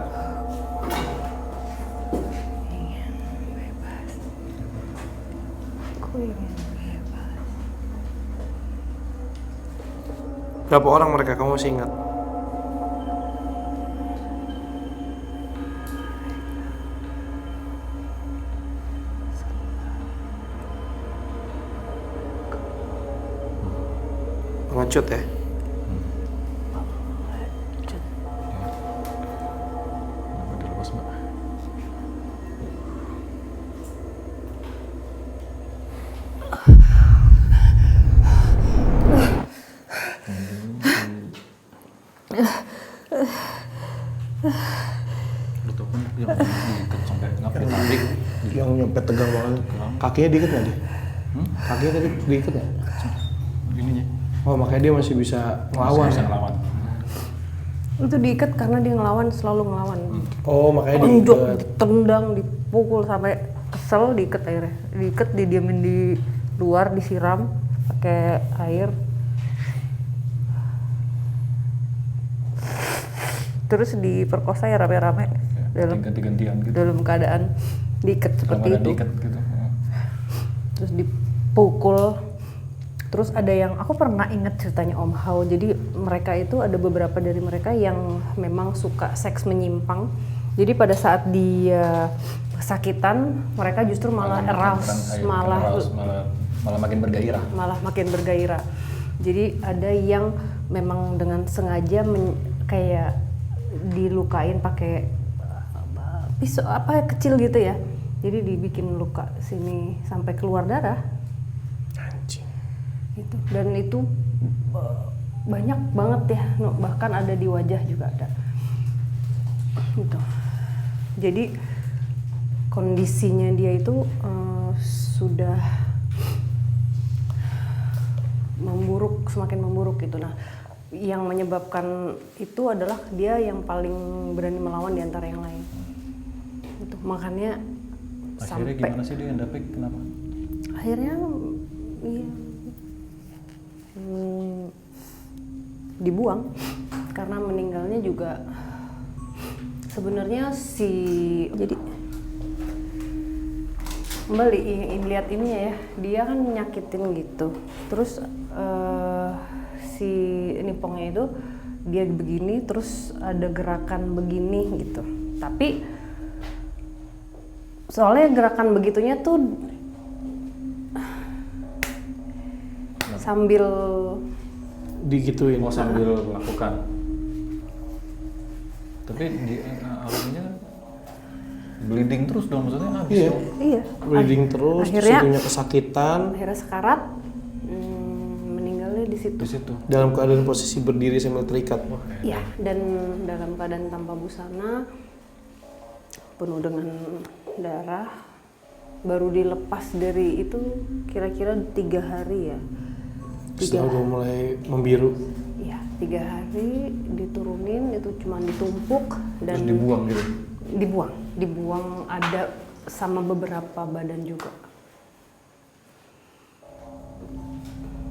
Berapa orang mereka kamu masih ingat? Pengecut ya? Kenapa dilepas, Mbak? Lu tau kan yang diikat sampai ngapa ditarik? Yang nyampe tegang banget. Kakinya diikat nggak dia? Kakinya tadi diikat nggak? Ininya. Oh makanya dia masih bisa ngelawan. Bisa Ya? ngelawan. Itu diikat karena dia ngelawan, selalu ngelawan. Oh makanya Tonjok, diikat. ditendang, dipukul sampai kesel, diikat akhirnya. Diikat, didiamin di luar, disiram pakai air. Terus diperkosa ya rame-rame dalam Ganti-gantian gitu. dalam keadaan diikat seperti Dalam keadaan itu. diikat gitu. Terus dipukul. Terus ada yang aku pernah ingat ceritanya Om Hao. Jadi mereka itu ada beberapa dari mereka yang memang suka seks menyimpang. Jadi pada saat dia kesakitan, mereka justru malah arouse, malah makin bergairah. malah makin bergairah. Jadi ada yang memang dengan sengaja kayak dilukain pakai pisau apa kecil gitu ya. Jadi dibikin luka sini sampai keluar darah. Anjing. Gitu. Dan itu banyak banget ya, bahkan ada di wajah juga ada. Gitu. Jadi kondisinya dia itu sudah memburuk, semakin memburuk gitu. Nah, yang menyebabkan itu adalah dia yang paling berani melawan di antara yang lain. Gitu. Makanya Akhirnya sampai gimana sih dia yang dapet? Kenapa? akhirnya iya, dibuang karena meninggalnya juga sebenarnya jadi kembali lihat ini ya, dia kan nyakitin gitu, terus si nipongnya itu dia begini terus ada gerakan begini gitu, tapi soalnya gerakan begitunya tuh sambil digituin. Mau sambil melakukan. Tapi di alaminya bleeding terus dong, maksudnya habis Iya. dong. iya Bleeding terus, akhirnya situnya kesakitan. akhirnya sekarat, meninggalnya di situ. Di situ. Dalam keadaan posisi berdiri sambil terikat. Iya, dan dalam keadaan tanpa busana, penuh dengan darah, baru dilepas dari itu kira-kira 3 hari ya. Setelah udah mulai membiru. Iya, 3 hari diturunin, itu cuma ditumpuk dan Terus dibuang gitu. dibuang ada sama beberapa badan juga.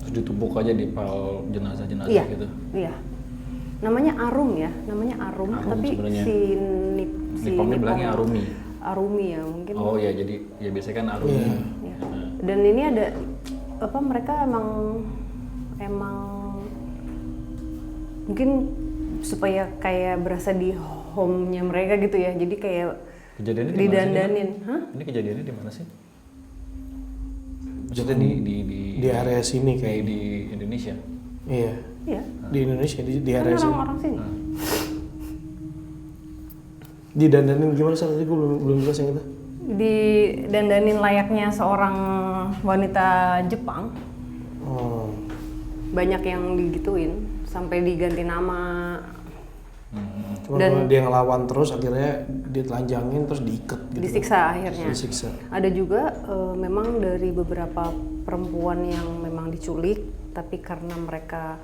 Terus ditumpuk aja di pal jenazah-jenazah Iya, gitu. iya. Namanya Arum ya, Arum tapi sebenarnya. si Nipongnya bilangnya Arumi. Arumi ya mungkin. Oh ya, jadi ya biasanya kan Arumi. Ya. Dan ini ada apa, mereka emang mungkin supaya kayak berasa di home-nya mereka gitu ya. Jadi kayak Kejadiannya di mana sih? didandanin. Hah? Ini kejadiannya di mana sih? Maksudnya di Area sini kayak kayak. di Indonesia. Iya. Iya. Di Indonesia, di Kan area sini. orang-orang sini. Didandanin gimana sih? Tadi gue belum jelas yang itu. Didandanin layaknya seorang wanita Jepang. Oh. Banyak yang digituin sampai diganti nama. Cuma Dan- kalau dia ngelawan terus akhirnya ditelanjangin terus diikat gitu. Disiksa akhirnya. Disiksa. Ada juga memang dari beberapa perempuan yang memang diculik, tapi karena mereka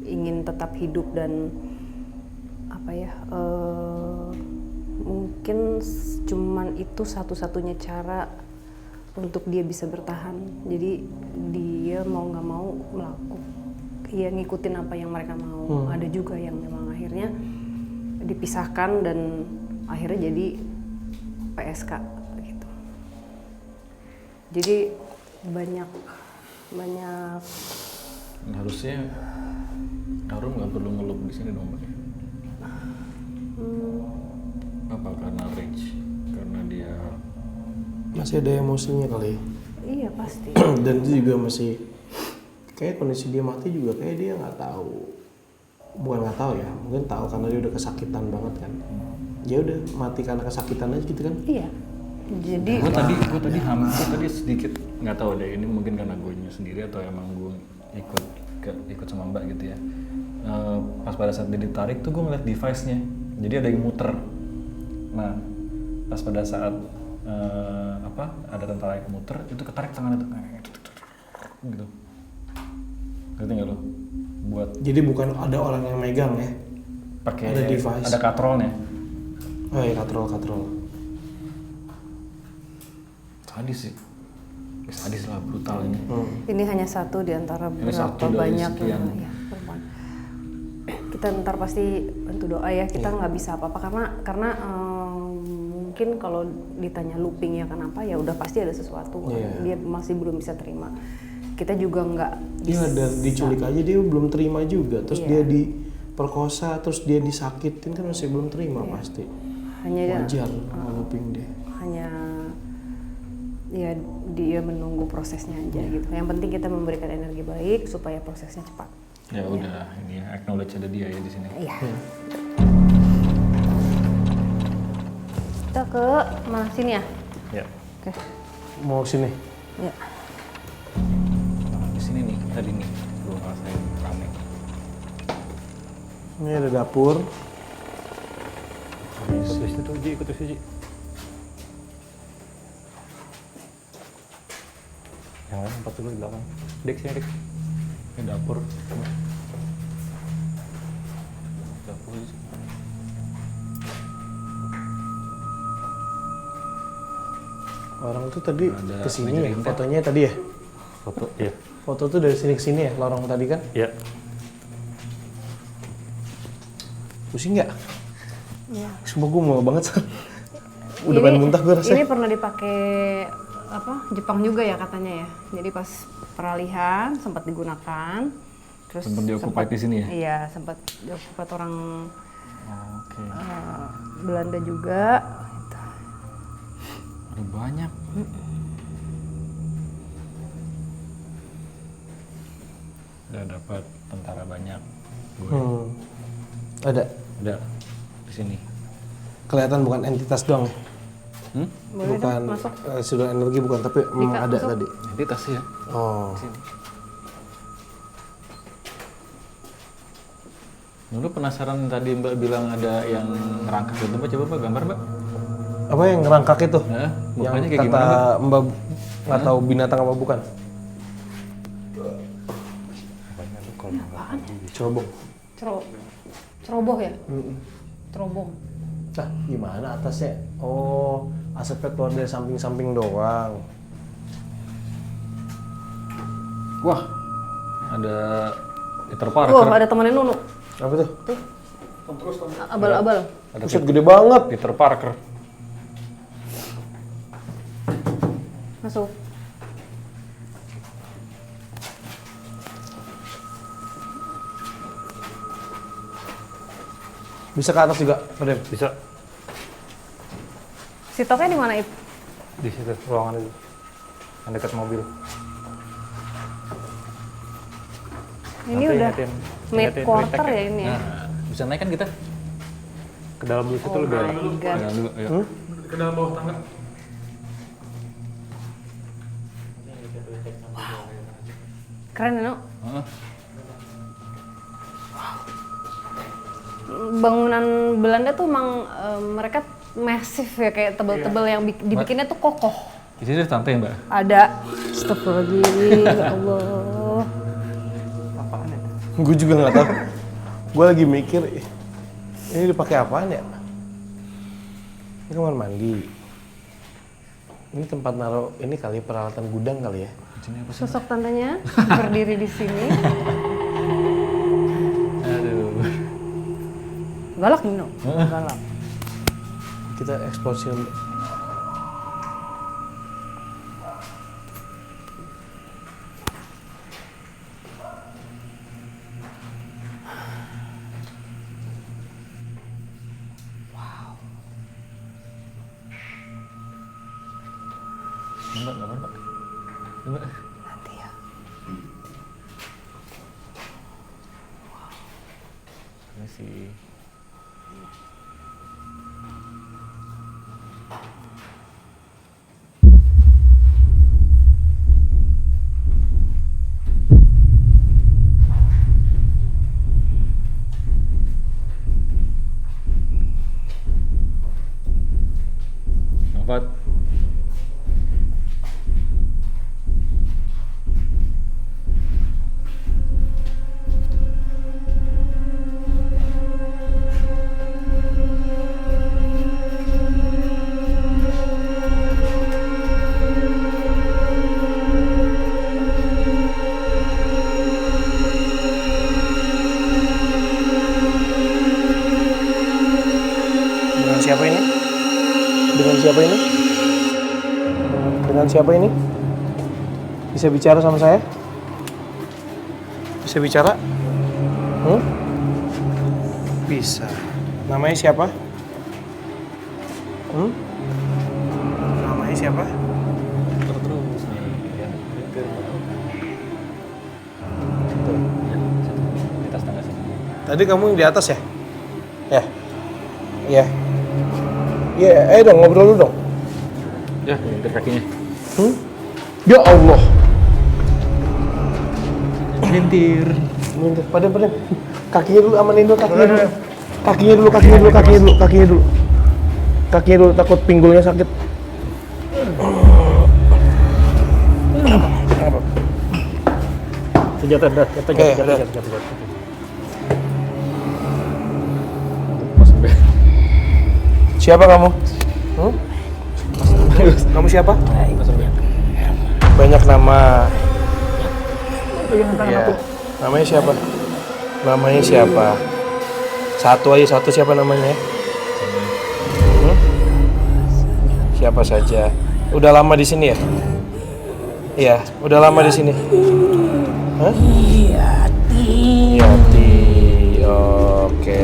ingin tetap hidup dan apa ya, mungkin cuman itu satu-satunya cara untuk dia bisa bertahan. Jadi dia mau nggak mau ya ngikutin apa yang mereka mau. Ada juga yang memang akhirnya dipisahkan dan akhirnya jadi PSK gitu. Jadi banyak Harusnya Arum nggak perlu ngelup di sini dong, Mbak. Apa karena rage? Karena dia Masih ada emosinya kali. iya pasti. Dan itu juga masih kayak kondisi dia mati juga kayak dia nggak tahu, bukan nggak tahu ya, mungkin tahu karena dia udah kesakitan banget kan. Ya udah mati karena kesakitan aja gitu kan. Iya. Jadi gue tadi sedikit nggak tahu deh, ini mungkin karena gue sendiri atau emang gue ikut sama Mbak gitu ya. Pas pada saat dia ditarik tuh gue ngeliat device-nya, jadi ada yang muter. Nah pas pada saat ada tentara yang muter itu ketarik tangannya tuh gitu. Ngerti nggak lo? Buat Jadi bukan ada orang yang megang ya. pakai Ada device. ada katrolnya. Oh iya, katrol. Sadis sih. Sadis lah, brutal ini. ini hanya satu di antara Ini berapa satu dari banyak sekian. ya, perempuan. Kita ntar pasti bantu doa ya. Kita nggak bisa apa-apa karena mungkin kalau ditanya looping ya kenapa, ya udah pasti ada sesuatu. Iya. Dia masih belum bisa terima. Kita juga nggak Dia ada diculik aja dia belum terima juga. Terus Iya. dia diperkosa, terus dia disakitin kan masih belum terima pasti. hanya Wajar ngeluping dia. hanya ya dia menunggu prosesnya aja gitu. Yang penting kita memberikan energi baik supaya prosesnya cepat. Ya udah, ini ya, acknowledge ada dia ya di sini. Iya. Kita ke mana sini ya? Ya. Oke. Mau sini. Ya. Nah, di sini nih tadi nih belum ngerasain rame. Ini ada dapur. Ikut situ Ji, ikut situ Ji. Yang lain empat dulu di belakang. Dek sini Dek. Ini dapur. Dapur di sini. Orang tuh tadi Ada kesini meja ya, indah. fotonya tadi ya? Foto, ya. Foto tuh dari sini ke sini ya, lorong tadi kan? Ya. Pusing nggak? Iya. Sumpah gue mau banget. Udah pengen muntah gue rasanya. Ini pernah dipakai Jepang juga ya katanya ya. Jadi pas peralihan sempat digunakan. Terus Sempat diokupai di sini ya? Iya, sempat diokupai orang Oke. Belanda juga. Gitu. Ada banyak. Udah dapat tentara banyak. Gue Ada. ada di sini. Kelihatan bukan entitas doang ya? Boleh Bukan dong, masuk. sudut energi bukan, tapi memang ada masuk. tadi. Entitas ya. Oh. Sini. Dulu penasaran tadi Mbak bilang ada yang ngerangkak itu, Mbak coba Mbak gambar Mbak. Apa yang ngerangkak itu? Nah, Yang mukanya kayak kata gimana Mbak? Mbak nggak tahu binatang apa bukan? Cerobong. Ceroboh ya? Cerobong. Nah, gimana atasnya? Oh, asapnya keluar dari samping-samping doang. Wah, ada Peter Parker. Wah, ada temannya Nunu. Apa tuh? Abal-abal. Ada Buset, gede banget. Peter Parker. Masuk. Bisa ke atas juga, Padem? Bisa Si Toknya di mana, Ip? di situ ruangan itu. Yang dekat mobil. Ini Nanti udah ingetin mid quarter retake ya ini ya? Nah, bisa naik kan kita? Ke dalam dulu situ Oh lebih enak. my god. Jangan dulu, ayo. Ke dalam bawah tangga. Keren ya, No? Heeh. Bangunan Belanda tuh emang mereka masif ya, kayak tebel-tebel yang dibikinnya tuh kokoh. Di sini ada santai Mbak. Ada. Astagfirullahaladzim, ya Allah. Apaan ya? Gue juga nggak tahu. Gue lagi mikir, ini dipakai apaan ya? Ini kamar mandi. Ini tempat naruh ini kali peralatan gudang kali ya? Sini apa sih? Sosok tantenya berdiri di sini. Aduh. Galak nih, No? Galak. Kita eksplorasi. Mbak, gambar Mbak. Mbak. Nanti ya. Ini sih. Novat. Dengan siapa ini? Dengan siapa ini? Dengan siapa ini? Bisa bicara sama saya? Bisa bicara? Bisa. Namanya siapa? Namanya siapa? Terus nih. Ya, itu. Tuh. Ya, situ. Di atas tangga sini. Tadi kamu yang di atas ya? Ya. Iya. Iya, ayo dong ngobrol dulu dong. Ya, geser kakinya. Ya Allah. Melintir. Padem. Kakinya dulu, amanin dulu kakinya dulu. Kakinya dulu. Kakinya dulu, takut pinggulnya sakit. Kenapa? Senjata dah, Jatuh. Siapa kamu? Kamu siapa? Banyak nama. pegangan tangan Iya. aku. Namanya siapa? Namanya siapa? Satu aja, satu siapa namanya? Hmm? Siapa saja? Udah lama di sini ya? Iya, udah lama di sini. Hah? Yati. Oke.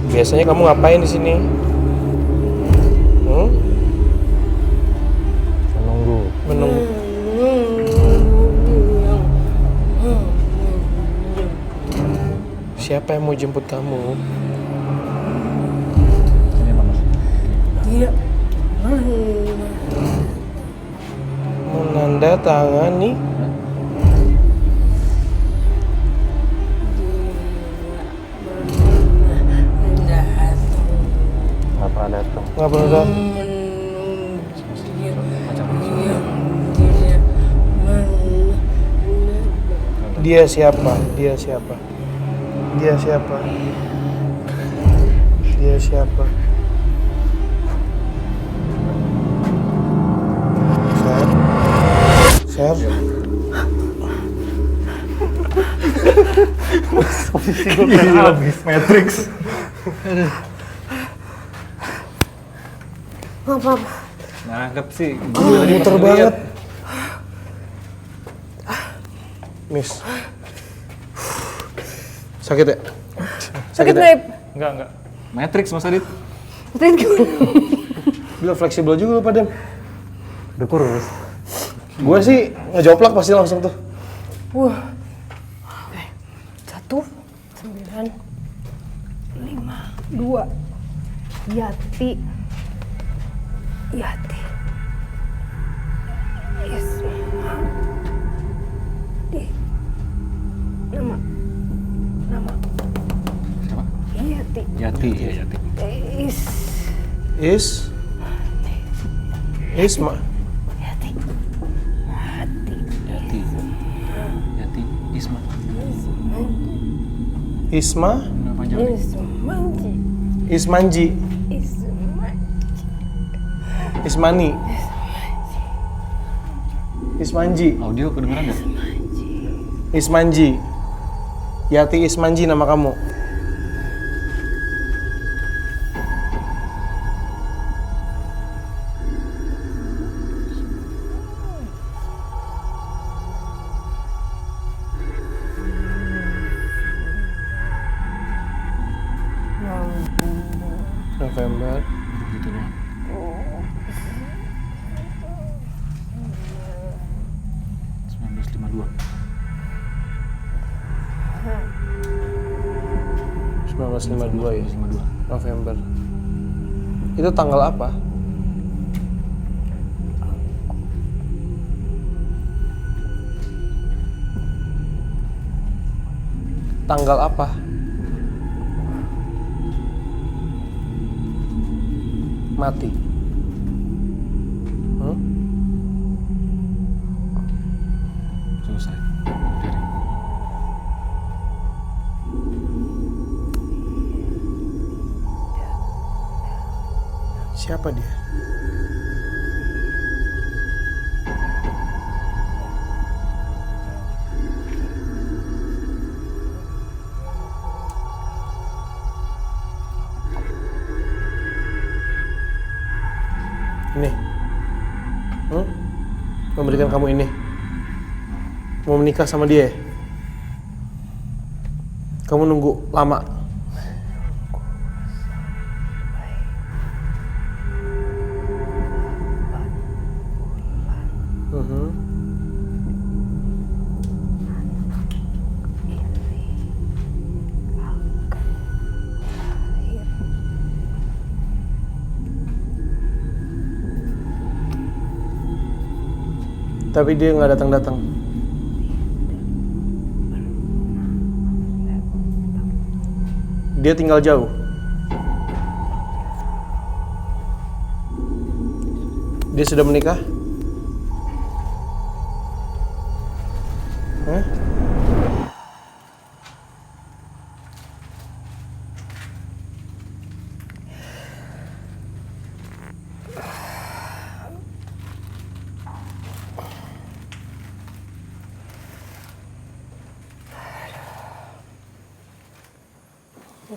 Biasanya kamu ngapain di sini? Hmm? Menunggu. Siapa yang mau jemput kamu? Ini mama. Menandatangani. Nggak pernah datang. Nggak pernah datang. Dia siapa? Dia siapa? Dia siapa? Dia siapa? Ser? Ser? Posisi gue keren habis. Matrix. Nangkep sih. Muter banget. Miss. Sakit ya? Sakit, ya? Babe. Enggak. Matrix Mas Adit. Sakit gimana? Gila fleksibel juga lu Padam. Udah kurus. Gue sih ngejoplak pasti langsung tuh. Wah. Oke. 1, 9, 5, 2. Yati. Yati. Yes. Nama. Siapa? Yati. Yati, ya Yati. Isma. Yati. Yati. Isma. Isma. Nama panjang nih. Ismanji. Ismani. Ismanji. Audio kedengeran nggak? Ismanji. Yati Ismanji nama kamu. November. Gitu doang. 1952. 1952 ya. 1952. November. Itu tanggal apa? Tanggal apa? Mati. Selesai. Jadi Siapa dia? Ini. Memberikan kamu ini. Mau menikah sama dia? Kamu nunggu lama. Tapi dia nggak datang-datang. Dia tinggal jauh. Dia sudah menikah? Hah?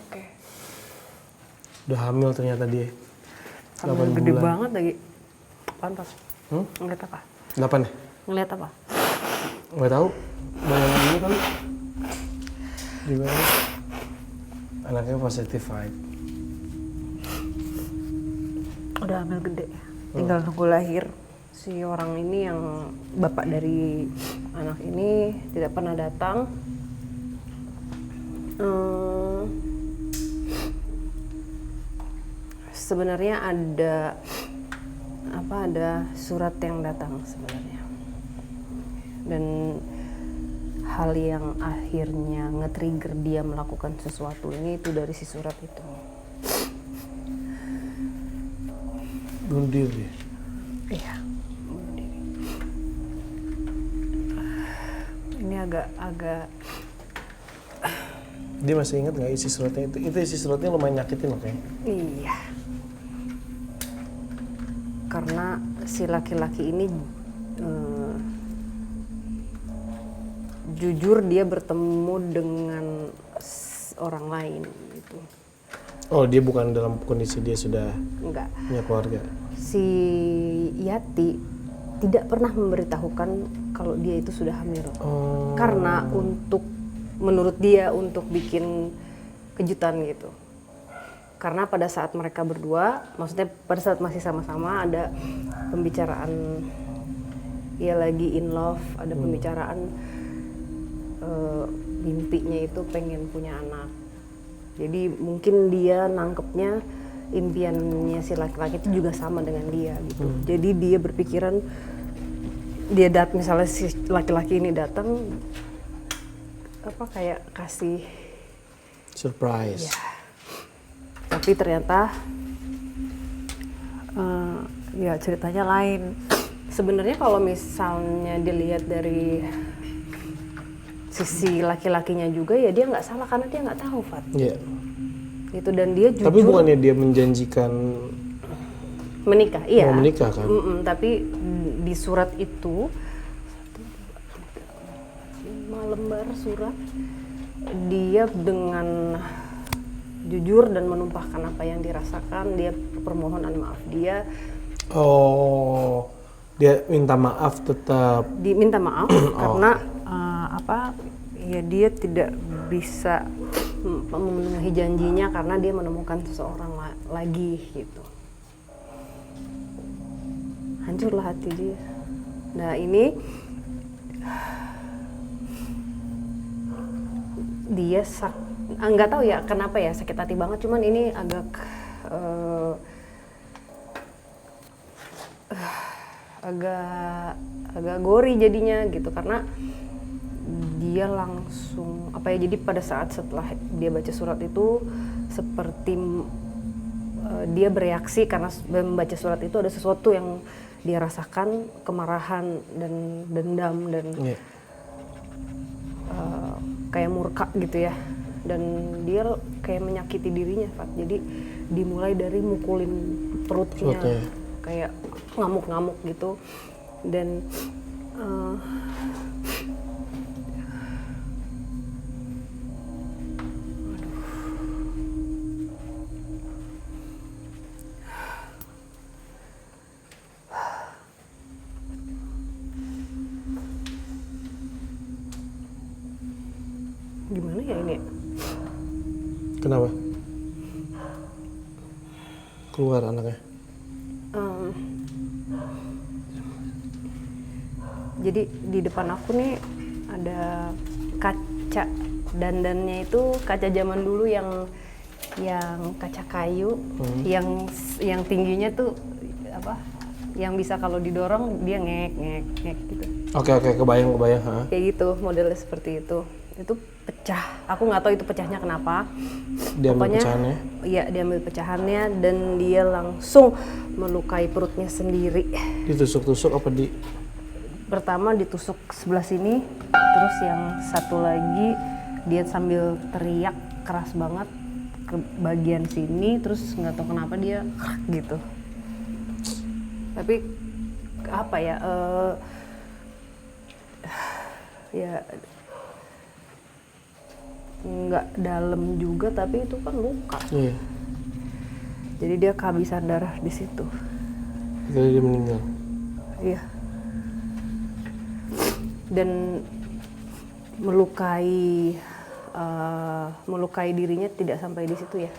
Oke. Udah hamil ternyata dia. Hamil 8 gede bulan. banget lagi. Pantas. Ngeliat apa? 8 ya? Ngeliat apa? Nggak tahu. Bayangan dulu kali. Gimana? Anaknya positive vibe. Udah hamil gede. Tinggal nunggu lahir. Si orang ini yang bapak dari anak ini tidak pernah datang. Sebenarnya ada surat yang datang sebenarnya, dan hal yang akhirnya nge-trigger dia melakukan sesuatu ini itu dari si surat itu. Bunuh diri. Iya, bunuh diri. Ini agak Dia masih ingat nggak isi suratnya itu? Itu isi suratnya lumayan nyakitin loh kayaknya. iya. Karena si laki-laki ini jujur dia bertemu dengan orang lain gitu. Oh, dia bukan dalam kondisi dia sudah Enggak. punya keluarga. Si Yati tidak pernah memberitahukan kalau dia itu sudah hamil. Oh. Karena menurut dia untuk bikin kejutan gitu. Karena pada saat mereka berdua, maksudnya pada saat masih sama-sama ada pembicaraan, ya lagi in love, ada pembicaraan mimpinya itu pengen punya anak. Jadi mungkin dia nangkepnya impiannya si laki-laki itu juga sama dengan dia gitu. Jadi dia berpikiran misalnya si laki-laki ini datang kayak kasih Surprise. ya. Tapi ternyata ya ceritanya lain. Sebenarnya kalau misalnya dilihat dari sisi laki-lakinya juga ya dia nggak salah karena dia nggak tahu, Fat. Iya. Itu, dan dia jujur. Tapi bukannya dia menjanjikan menikah, iya. mau menikah kan? Tapi di surat itu 5 lembar surat, dia dengan jujur dan menumpahkan apa yang dirasakan, dia permohonan maaf dia. Oh, dia minta maaf tetap. Diminta maaf karena ya dia tidak bisa memenuhi janjinya karena dia menemukan seseorang lagi gitu. Hancurlah hati dia. Nah ini dia nggak tahu ya kenapa ya sakit hati banget, cuman ini agak gori jadinya gitu karena dia langsung jadi pada saat setelah dia baca surat itu seperti dia bereaksi karena membaca surat itu ada sesuatu yang dia rasakan, kemarahan dan dendam dan kayak murka gitu ya, dan dia kayak menyakiti dirinya, Fat. Jadi dimulai dari mukulin perutnya, kayak ngamuk-ngamuk gitu, dan gimana ya ini? Kenapa? Keluar anaknya? Jadi di depan aku nih ada kaca dandannya, itu kaca zaman dulu yang kaca kayu, yang tingginya tuh yang bisa kalau didorong dia ngek gitu. Oke, kebayang. Kayak gitu, modelnya seperti itu. Itu pecah. Aku nggak tahu itu pecahnya kenapa. Diambil pecahannya? Iya, diambil pecahannya dan dia langsung melukai perutnya sendiri. Ditusuk-tusuk apa di? Pertama ditusuk sebelah sini, terus yang satu lagi dia sambil teriak keras banget ke bagian sini, terus nggak tahu kenapa dia gitu. Tapi apa ya? Ya nggak dalam juga, tapi itu kan luka. Iya. Jadi dia kehabisan darah di situ. Jadi dia meninggal. Iya. Dan melukai dirinya tidak sampai di situ ya.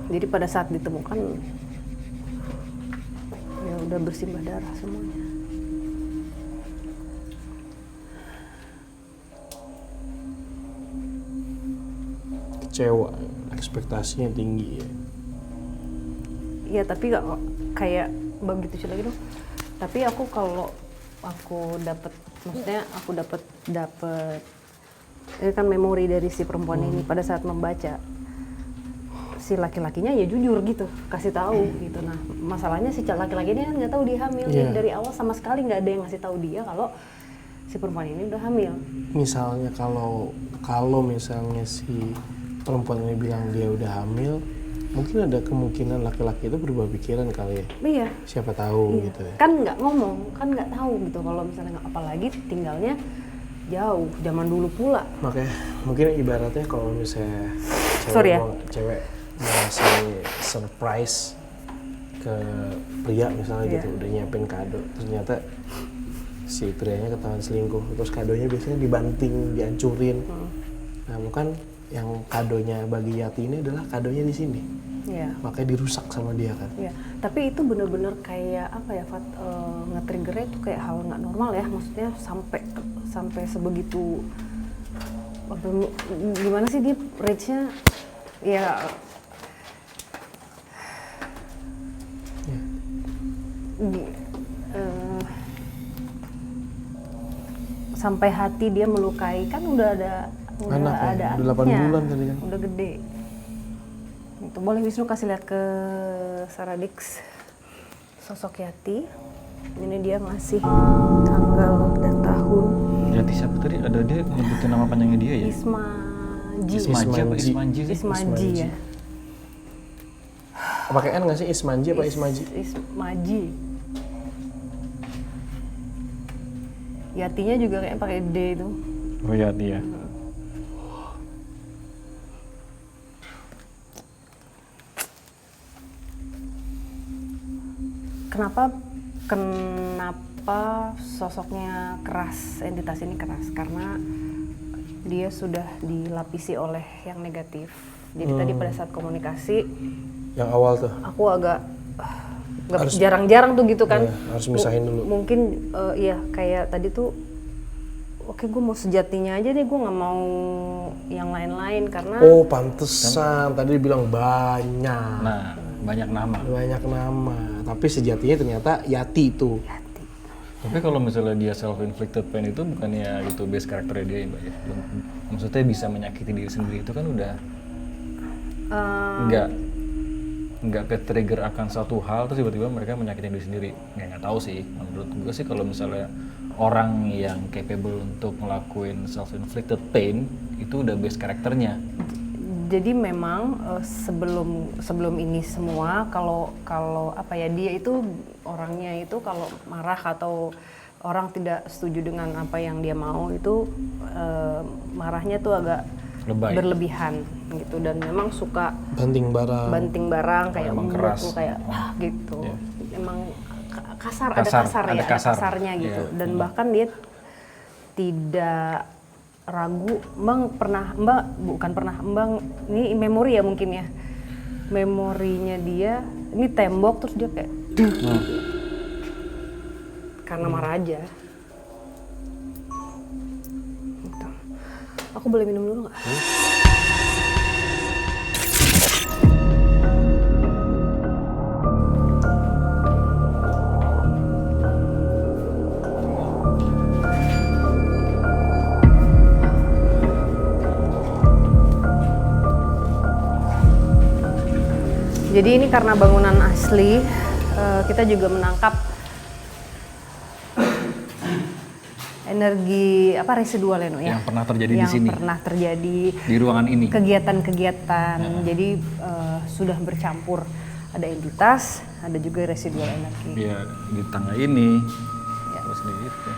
Jadi pada saat ditemukan ya udah bersimbah darah semuanya. Kecewa, ekspektasinya tinggi ya. Iya, tapi nggak kayak begitu lagi dong. Tapi aku kalau aku dapat, maksudnya aku dapat ini kan memori dari si perempuan ini pada saat membaca, si laki-lakinya ya jujur gitu, kasih tahu gitu. Nah, masalahnya si laki-laki ini kan nggak tahu dia hamil nih. Dari awal sama sekali nggak ada yang ngasih tahu dia kalau si perempuan ini udah hamil. Misalnya kalau misalnya si perempuan ini bilang dia udah hamil, mungkin ada kemungkinan laki-laki itu berubah pikiran kali ya. Iya. Siapa tahu gitu ya. Kan nggak ngomong, kan nggak tahu gitu. Kalau misalnya nggak, apalagi tinggalnya jauh, zaman dulu pula. Makanya mungkin ibaratnya kalau misalnya cewek ngasih surprise ke pria misalnya gitu, udah nyiapin kado, ternyata si prianya ketahuan selingkuh, terus kadonya biasanya dibanting, dihancurin. Nah, bukan yang kadonya bagi Yati ini adalah kadonya di sini. Iya. Makanya dirusak sama dia kan. Iya. Tapi itu bener-bener kayak apa ya, nge-triggernya itu kayak hal nggak normal ya, maksudnya sampai sebegitu. Gimana sih dia rage-nya? Ya. Sampai hati dia melukai, kan udah ada Anak ya, ada udah 8 anaknya, bulan tadi kan. udah gede. Itu boleh Wisnu kasih lihat ke Saradix sosok Yati. Ini dia ngasih tanggal dan tahun. Yati siapa tadi? Ada dia nyebutin nama panjangnya dia ya? Ismaji. Ismaji apa Ismanji sih? Ismaji ya. Pakai N nggak sih? Ismanji apa Ismaji? Ismaji. Yatinya juga kayak pakai D itu. Oh Yati ya. Kenapa sosoknya keras, entitas ini keras? Karena dia sudah dilapisi oleh yang negatif. Jadi tadi pada saat komunikasi, Yang awal tuh. aku agak jarang-jarang tuh gitu kan. Iya, harus misahin dulu. Mungkin iya kayak tadi tuh, oke gue mau sejatinya aja deh, gue nggak mau yang lain-lain karena. Oh pantesan, tadi dibilang banyak. Nah, banyak nama. Banyak nama, tapi sejatinya ternyata Yati itu. Tapi kalau misalnya dia self-inflicted pain itu bukannya itu base karakternya dia ya Mbak ya? Maksudnya bisa menyakiti diri sendiri itu kan udah nggak ke trigger akan satu hal terus tiba-tiba mereka menyakiti diri sendiri. Nggak tahu sih, menurut gue sih kalau misalnya orang yang capable untuk ngelakuin self-inflicted pain itu udah base karakternya. Jadi memang sebelum ini semua kalau apa ya, dia itu orangnya itu kalau marah atau orang tidak setuju dengan apa yang dia mau itu marahnya tuh agak berlebihan gitu, dan memang suka banting barang kayak keras kayak gitu. Emang kasar, ada kasarnya gitu. Dan bahkan dia tidak ragu. Mbak ini memori ya mungkin ya, memorinya dia ini tembok terus dia kayak karena marah aja gitu. Aku boleh minum dulu nggak? Jadi ini karena bangunan asli, kita juga menangkap energi residual ya, yang pernah terjadi di sini. Yang pernah terjadi di ruangan ini. Kegiatan-kegiatan. Jadi sudah bercampur, ada entitas, ada juga residual energi. Iya, di tangga ini. Terus di itu.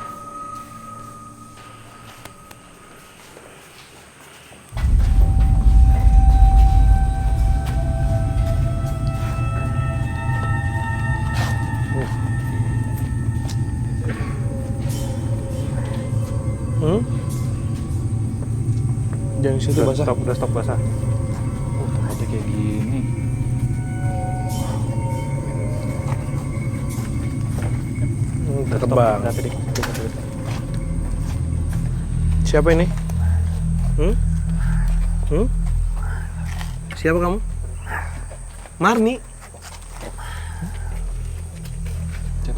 yang situ Udah basah. stop basah. Ada kayak gini. Terbang. Siapa ini? Siapa kamu? Marni.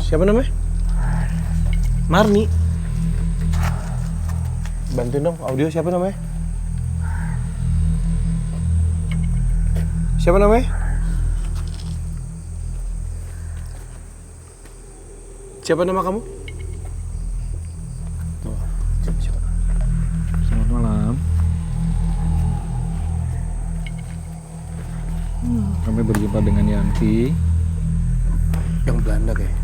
Siapa namanya? Marni. Bantuin dong audio, siapa namanya? Siapa namanya? Siapa nama kamu? Selamat malam. Kami berjumpa dengan Yanti. Yang Belanda kayak.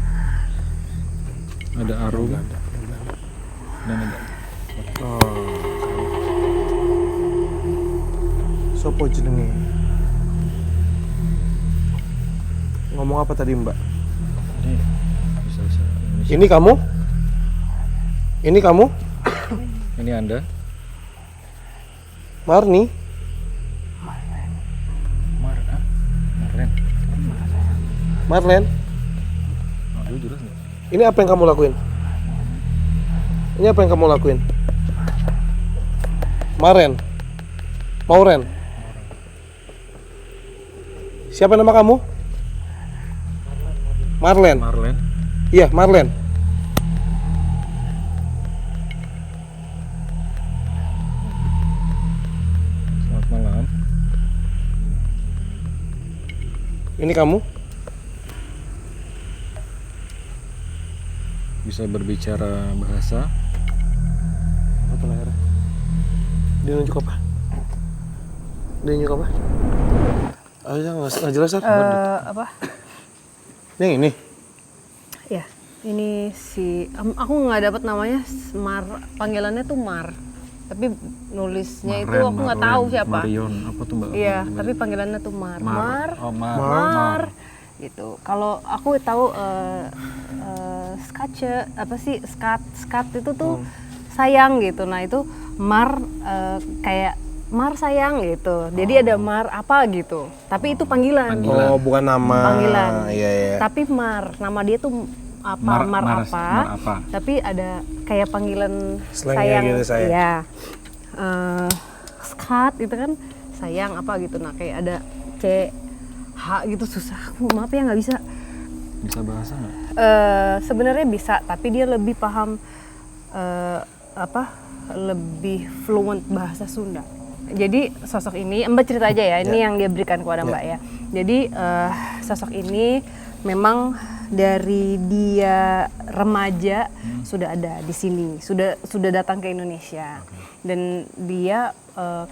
Ada Arum dan ada Sopo jenenge? Ngomong apa tadi Mbak? ini bisa Indonesia. Ini kamu? Ini kamu? Ini Anda. Marni? Marlen. Marlen? Aduh jelas nggak? Ini apa yang kamu lakuin? Ini apa yang kamu lakuin? Maren? Mauren? Siapa nama kamu? Marlen? Marlen. Iya, Marlen. Selamat malam. Ini kamu? Bisa berbicara bahasa. Foto lehernya. Dia nunjuk apa? Dia nunjuk apa? Ah, ya, nggak jelas, Sar. Apa? Yang ini? Ya, ini si aku nggak dapat namanya Mar, panggilannya tuh Mar. Tapi nulisnya itu Maren, aku nggak Marlen, tahu siapa. Marion, apa tuh Mbak? Iya, tapi panggilannya tuh Mar. Mar. Oh, Mar. Gitu. Kalau aku tahu skace apa sih skat itu tuh sayang gitu. Nah, itu Mar kayak Mar sayang gitu. Jadi ada Mar apa gitu. Tapi itu panggilan. Oh, bukan nama. Panggilan. Iya, iya. Tapi Mar, nama dia tuh apa? Mar apa? Tapi ada kayak panggilan Slangnya sayang. gitu, sayang. Iya. Skat itu kan sayang apa gitu. Nah, kayak ada C H gitu susah. Maaf ya nggak bisa. Bisa bahasa nggak? Sebenarnya bisa, tapi dia lebih paham lebih fluent bahasa Sunda. Jadi sosok ini, Mbak cerita aja ya, ini yang dia berikan kepada Mbak ya. Jadi sosok ini memang dari dia remaja sudah ada di sini, sudah datang ke Indonesia. Dan dia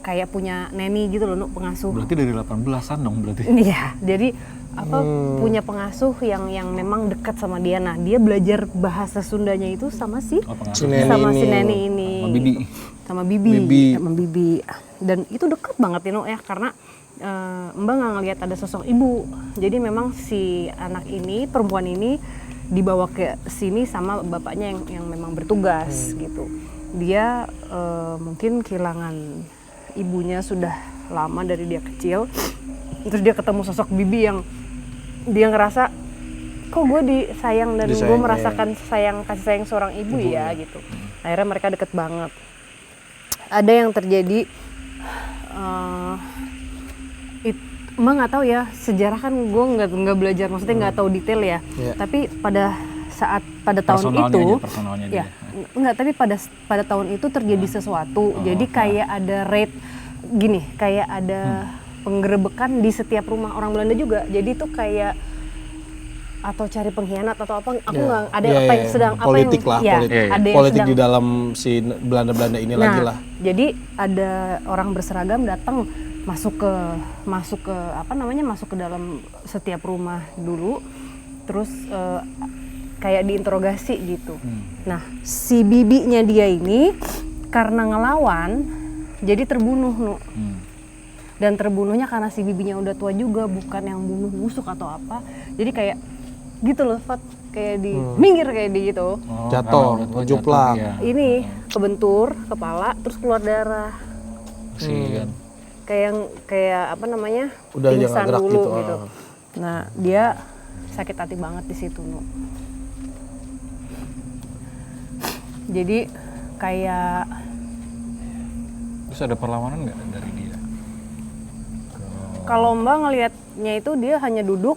kayak punya neni gitu loh, Nuk, pengasuh. Berarti dari 18-an dong berarti. Iya, jadi punya pengasuh yang memang dekat sama dia. Nah, dia belajar bahasa Sundanya itu sama si pengasuh. sama si neni ini. Sama Bibi. Sama Bibi. Sama Bibi. Dan itu dekat banget ya, Nuk, ya, karena Mbak nggak ngelihat ada sosok ibu. Jadi memang si anak ini, perempuan ini dibawa ke sini sama bapaknya yang memang bertugas gitu. Dia mungkin kehilangan ibunya sudah lama dari dia kecil. Terus dia ketemu sosok Bibi yang dia ngerasa kok gue disayang dan gue merasakan kasih sayang seorang ibu ya gitu. Akhirnya mereka deket banget. Ada yang terjadi Mbak nggak tahu ya, sejarah kan gue nggak belajar, maksudnya nggak tahu detail ya. Tapi pada tahun itu ya nggak, tapi pada tahun itu terjadi sesuatu. Jadi kayak ada raid gini, kayak ada penggerebekan di setiap rumah orang Belanda juga. Jadi itu kayak atau cari pengkhianat atau apa, aku nggak ada apa yang sedang politik apa lah, ada yang politik sedang, di dalam si Belanda ini lagi lah. Jadi ada orang berseragam datang masuk ke apa namanya, masuk ke dalam setiap rumah dulu, terus kayak diinterogasi gitu. Nah, si bibinya dia ini karena ngelawan jadi terbunuh, Nuk. Dan terbunuhnya karena si bibinya udah tua juga, bukan yang bunuh busuk atau apa. Jadi kayak gitu loh, Fat, kayak di minggir kayak di gitu. Jatuh, juplak. Ini kebentur kepala terus keluar darah. Kan. Kayak apa namanya? Udah jangan pingsan gerak dulu gitu. Nah, dia sakit hati banget di situ, Nu. Jadi kayak Terus ada perlawanan nggak dari dia? kalau Mbak ngelihatnya itu dia hanya duduk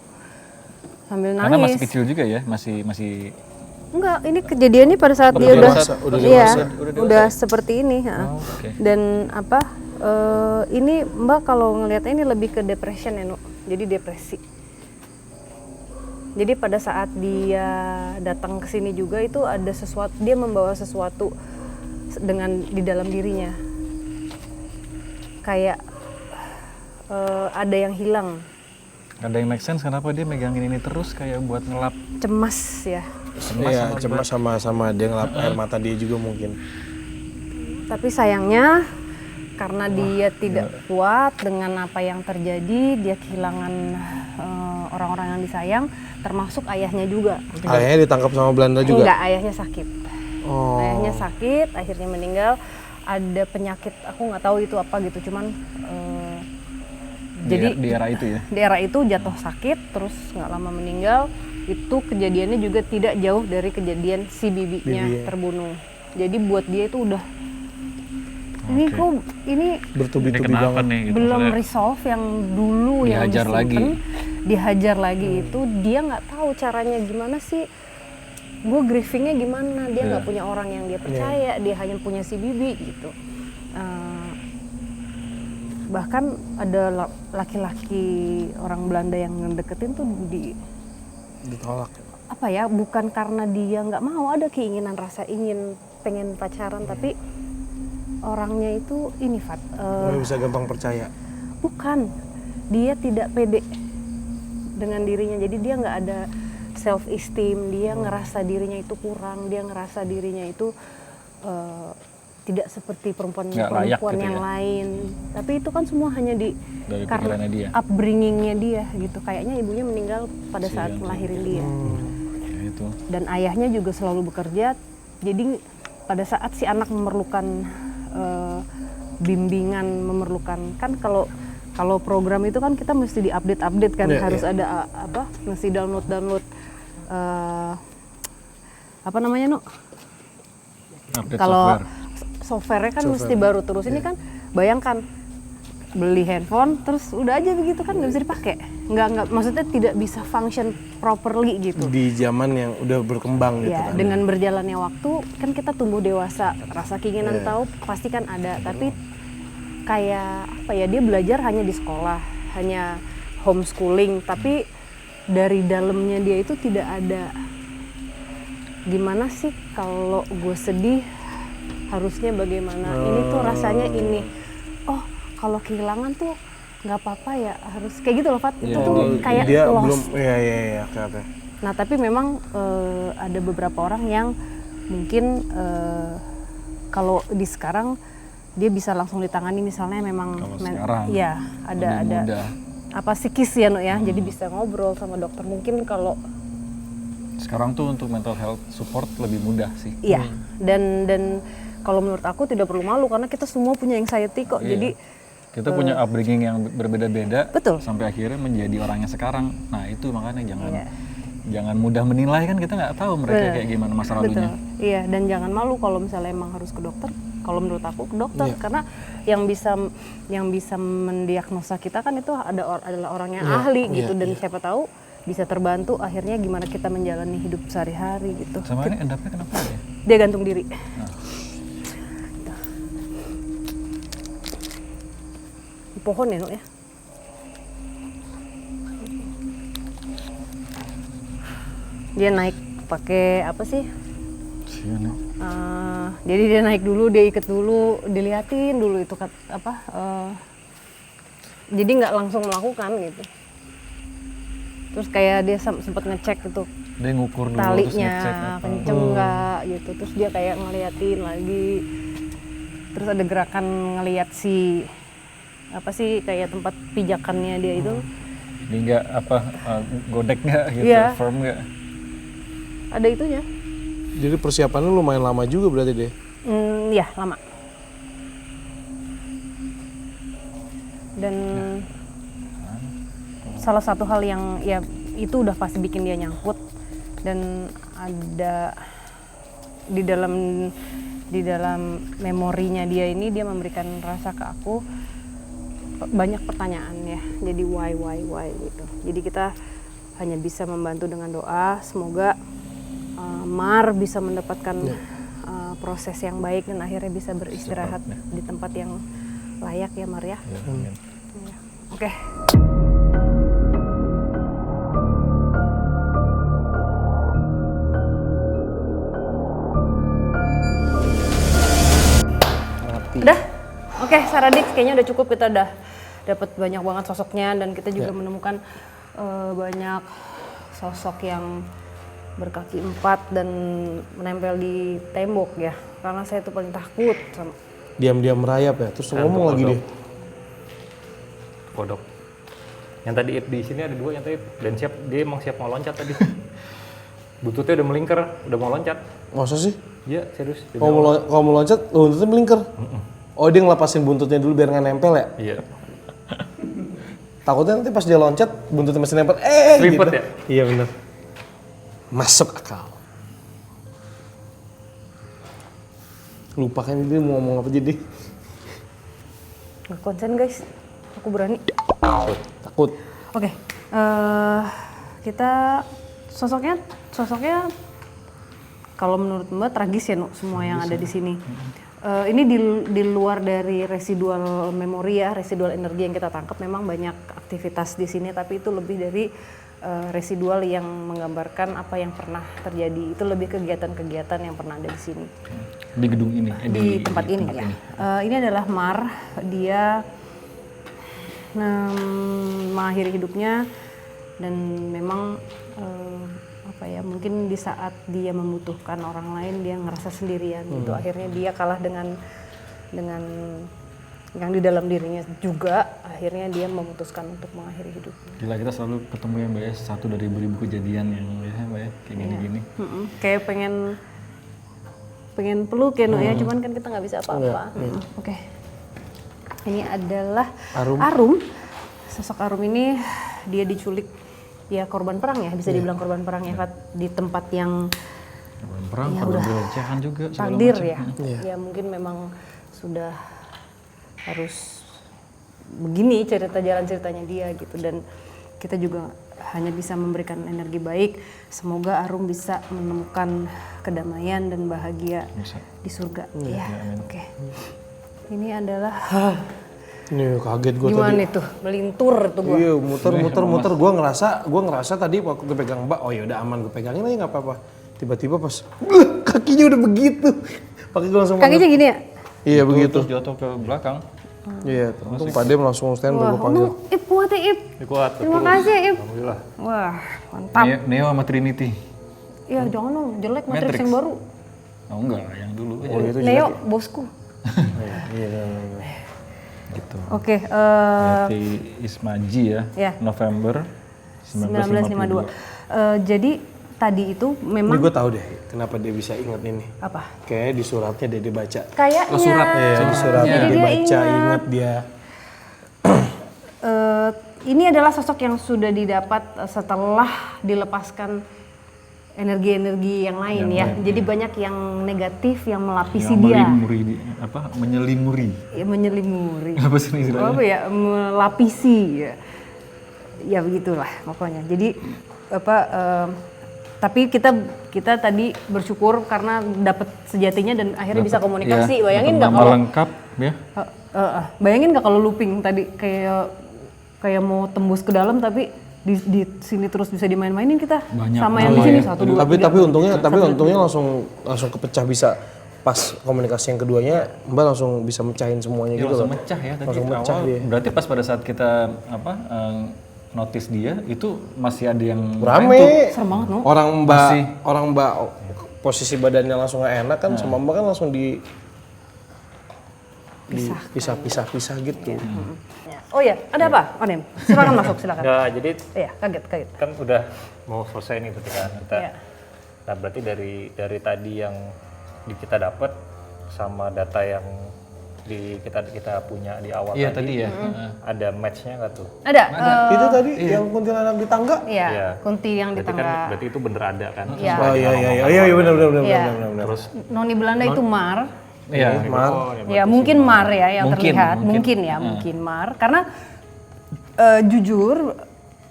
sambil nangis. Karena masih kecil juga ya, masih Enggak, ini kejadiannya pada saat dia udah iya, dewasa. udah seperti ini. Oh, oke. Dan apa? Ini Mbak kalau ngelihatnya ini lebih ke depression ya, Nu. Jadi depresi. Jadi pada saat dia datang ke sini juga itu ada sesuatu, dia membawa sesuatu di dalam dirinya. Kayak ada yang hilang. Ada yang make sense kenapa dia megangin ini terus kayak buat ngelap. Cemas ya. Iya, cemas sama dia ngelap air mata dia juga mungkin. Tapi sayangnya karena dia tidak kuat dengan apa yang terjadi, dia kehilangan orang-orang yang disayang, termasuk ayahnya juga. Ayahnya ditangkap sama Belanda juga? Enggak, ayahnya sakit. Oh. Ayahnya sakit, akhirnya meninggal. Ada penyakit, aku nggak tahu itu apa gitu, cuman jadi Di era itu ya? di era itu jatuh sakit, terus nggak lama meninggal. Itu kejadiannya juga tidak jauh dari kejadian si bibinya terbunuh. Jadi buat dia itu udah ini kok ini Bertubi-tubi banget. nih? Gitu. belum Maksudnya, resolve yang dulu yang dihajar disimpen, lagi. dihajar lagi itu dia nggak tahu caranya gimana sih. Gue grievingnya gimana, dia nggak punya orang yang dia percaya, dia hanya punya si bibi gitu. Bahkan ada laki-laki orang Belanda yang ngedeketin tuh Ditolak. apa ya, bukan karena dia nggak mau, ada keinginan rasa pengen pacaran, tapi orangnya itu ini Fat, Nggak bisa gampang percaya. bukan, dia tidak pede dengan dirinya, jadi dia nggak ada self esteem, dia ngerasa dirinya itu kurang, dia ngerasa dirinya itu tidak seperti perempuan-perempuan gitu yang ya? lain. Tapi itu kan semua hanya Dari karena pikirannya dia. upbringingnya dia gitu. Kayaknya ibunya meninggal pada saat melahirin dia. Ya itu. Dan ayahnya juga selalu bekerja. Jadi pada saat si anak memerlukan bimbingan, memerlukan kan kalau program itu kan kita mesti diupdate kan, harus ada apa, mesti download apa namanya, Nu? Update Kalau software. software-nya kan mesti baru terus. Ini kan bayangkan beli handphone terus udah aja begitu kan nggak bisa dipakai. Nggak maksudnya tidak bisa function properly gitu. Di zaman yang udah berkembang gitu Ya, kan. dengan berjalannya waktu kan kita tumbuh dewasa, rasa keinginan tahu pasti kan ada, tapi kayak apa ya, dia belajar hanya di sekolah, hanya homeschooling, tapi dari dalamnya dia itu tidak ada gimana sih kalau gue sedih harusnya bagaimana, ini tuh rasanya ini, oh kalau kehilangan tuh nggak apa-apa ya, harus kayak gitu loh Fat, itu tuh kayak dia lost. belum oke. Nah tapi memang ada beberapa orang yang mungkin kalau di sekarang dia bisa langsung ditangani, misalnya memang Kalau sekarang ya ada mudah. apa psikis ya, Nu ya, jadi bisa ngobrol sama dokter. Mungkin kalau Sekarang tuh untuk mental health support lebih mudah sih. iya, dan kalau menurut aku tidak perlu malu karena kita semua punya anxiety kok. Iya. Jadi Kita punya upbringing yang berbeda-beda, Betul. sampai akhirnya menjadi orang yang sekarang. Nah itu makanya Iya. jangan mudah menilai, kan kita nggak tahu mereka Betul. kayak gimana masa betul, lalunya. iya, dan jangan malu kalau misalnya emang harus ke dokter. Kalau menurut aku ke dokter, karena yang bisa mendiagnosa kita kan itu adalah orang yang ahli gitu, dan siapa tahu bisa terbantu akhirnya gimana kita menjalani hidup sehari-hari gitu. Sama ini endapnya kenapa ya? Dia gantung diri. Di pohon ya, Nu ya. Dia naik pakai apa sih? Sian ya. Jadi dia naik dulu, dia ikat dulu, diliatin dulu itu jadi nggak langsung melakukan gitu. Terus kayak dia sempat ngecek itu Dia ngukur dulu terus talinya ngecek apa. kenceng nggak gitu. Terus dia kayak ngeliatin lagi. Terus ada gerakan ngeliat si apa sih kayak tempat pijakannya dia itu. Jadi nggak godek nggak gitu, Iya. firm nggak. Ada itunya. Jadi persiapannya lumayan lama juga berarti deh. Ya lama. Dan salah satu hal yang ya itu udah pasti bikin dia nyangkut, dan ada di dalam memorinya dia ini, dia memberikan rasa ke aku banyak pertanyaan ya. Jadi why gitu. Jadi kita hanya bisa membantu dengan doa, semoga Mar bisa mendapatkan proses yang baik dan akhirnya bisa beristirahat di tempat yang layak ya Mar ya. Oke. Udah? Oke, Saradix kayaknya udah cukup, kita udah dapat banyak banget sosoknya, dan kita juga menemukan banyak sosok yang berkaki 4 dan menempel di tembok ya. Karena saya tuh paling takut sama Diam-diam merayap ya, terus ngomong lagi dia. Kodok. Yang tadi di sini ada 2 yang tadi, dan dia emang siap mau loncat tadi. Buntutnya udah melingkar, udah mau loncat. Masa sih? Iya, serius. Kalau mau loncat, buntutnya melingkar? Oh, dia ngelepasin buntutnya dulu biar nggak nempel ya? Iya. Takutnya nanti pas dia loncat, buntutnya masih nempel, Ribet gitu. ya? Iya bener. Masuk akal. Lupa kan dia mau ngomong apa jadi. nggak konsen guys, aku berani. Takut. Oke, kita sosoknya kalau menurut Mbak tragis ya, semua yang ada di sini. Ini di luar dari residual memori ya, residual energi yang kita tangkap, memang banyak aktivitas di sini, tapi itu lebih dari residual yang menggambarkan apa yang pernah terjadi. Itu lebih kegiatan-kegiatan yang pernah ada di sini. Di gedung ini? Di tempat ini ya. Ini adalah Mar, dia mengakhiri hidupnya, dan memang mungkin di saat dia membutuhkan orang lain dia ngerasa sendirian gitu. Akhirnya dia kalah dengan yang di dalam dirinya juga, akhirnya dia memutuskan untuk mengakhiri hidupnya. Gila, kita selalu ketemu ya Mbak ya, satu dari beribu kejadian yang ya Mbak ya, kayak gini-gini. Kayak pengen peluk ya, ya, cuman kan kita nggak bisa apa-apa. Oke. Ini adalah Arum. Sosok Arum ini dia diculik ya, korban perang ya, bisa dibilang korban perang ya, di tempat yang Korban perang, ya korban udah pelecehan juga, segala takdir macam. ya. Ya mungkin memang sudah harus begini jalan ceritanya dia gitu, dan kita juga hanya bisa memberikan energi baik. Semoga Arum bisa menemukan kedamaian dan bahagia di surga. Ya, oke. Ini adalah Nih kaget gue tadi. gimana itu? Melintur tuh gue. Iya, muter. Gue ngerasa tadi waktu gue pegang Mbak, oh ya udah aman, gue pegangin aja nggak apa-apa. Tiba-tiba pas kakinya udah begitu. Pakai gue langsung. Kakinya gini ya? Iya begitu. Terus jatuh ke belakang. Iya, untung Pak Dem langsung stand gue panggil. Ip, kuat ya Ip. Kuat. Terima kasih Ip. Alhamdulillah. Wah, mantap. Neo sama Trinity. Ya jangan dong, jelek Matrix yang baru. Oh enggak, yang dulu aja. Oh itu Neo, bosku. Iya. Gitu. Oke, Berarti Ismaji ya, Ya. November 1952. Jadi tadi itu Ini memang gue tahu deh kenapa dia bisa ingat ini. apa? Kayaknya di suratnya dia dibaca. Kayaknya. Iya, di suratnya Jadi dia dia baca, ingat dia. Ini adalah sosok yang sudah didapat setelah dilepaskan energi-energi yang lain ya. Jadi banyak yang negatif yang melapisi dia. Menyelimuri. Ya, menyelimuri. Apa sih istilahnya? Apa ya, melapisi ya. Ya begitulah pokoknya. Jadi tapi kita tadi bersyukur karena dapat sejatinya dan akhirnya bisa komunikasi. Bayangin nggak kalau lengkap ya? Bayangin nggak kalau looping tadi kayak mau tembus ke dalam tapi di sini terus bisa dimain-mainin kita. Banyak sama yang di sini ya. 1, 2, 3. Tapi untungnya langsung kepecah bisa pas komunikasi yang keduanya Mbak langsung bisa mecahin semuanya gitu Langsung loh. mecah ya tadi Langsung mecah awal. dia. Berarti pas pada saat kita notice dia itu masih ada yang Rame. Serem banget no. Orang Mbak posisi badannya langsung gak enak kan, sama Mbak kan langsung pisah gitu. Oh ya, ada apa? Onem, silakan masuk, silakan. Enggak, jadi Iya, kaget. kan udah mau selesai nih berarti kan kita. Iya. Nah berarti dari tadi yang kita dapat sama data yang kita punya di awal Iya tadi ya. ada matchnya nggak tuh? Ada. Itu tadi yang kuntilanak di tangga? Iya, Iya. kunti yang di Berarti kan tangga. berarti itu bener ada kan? Iya. Oh iya benar Iya. Terus Noni Belanda itu Mar. Iya. Ya mungkin Mar ya yang Mungkin, terlihat. mungkin. Mungkin Mar. Karena jujur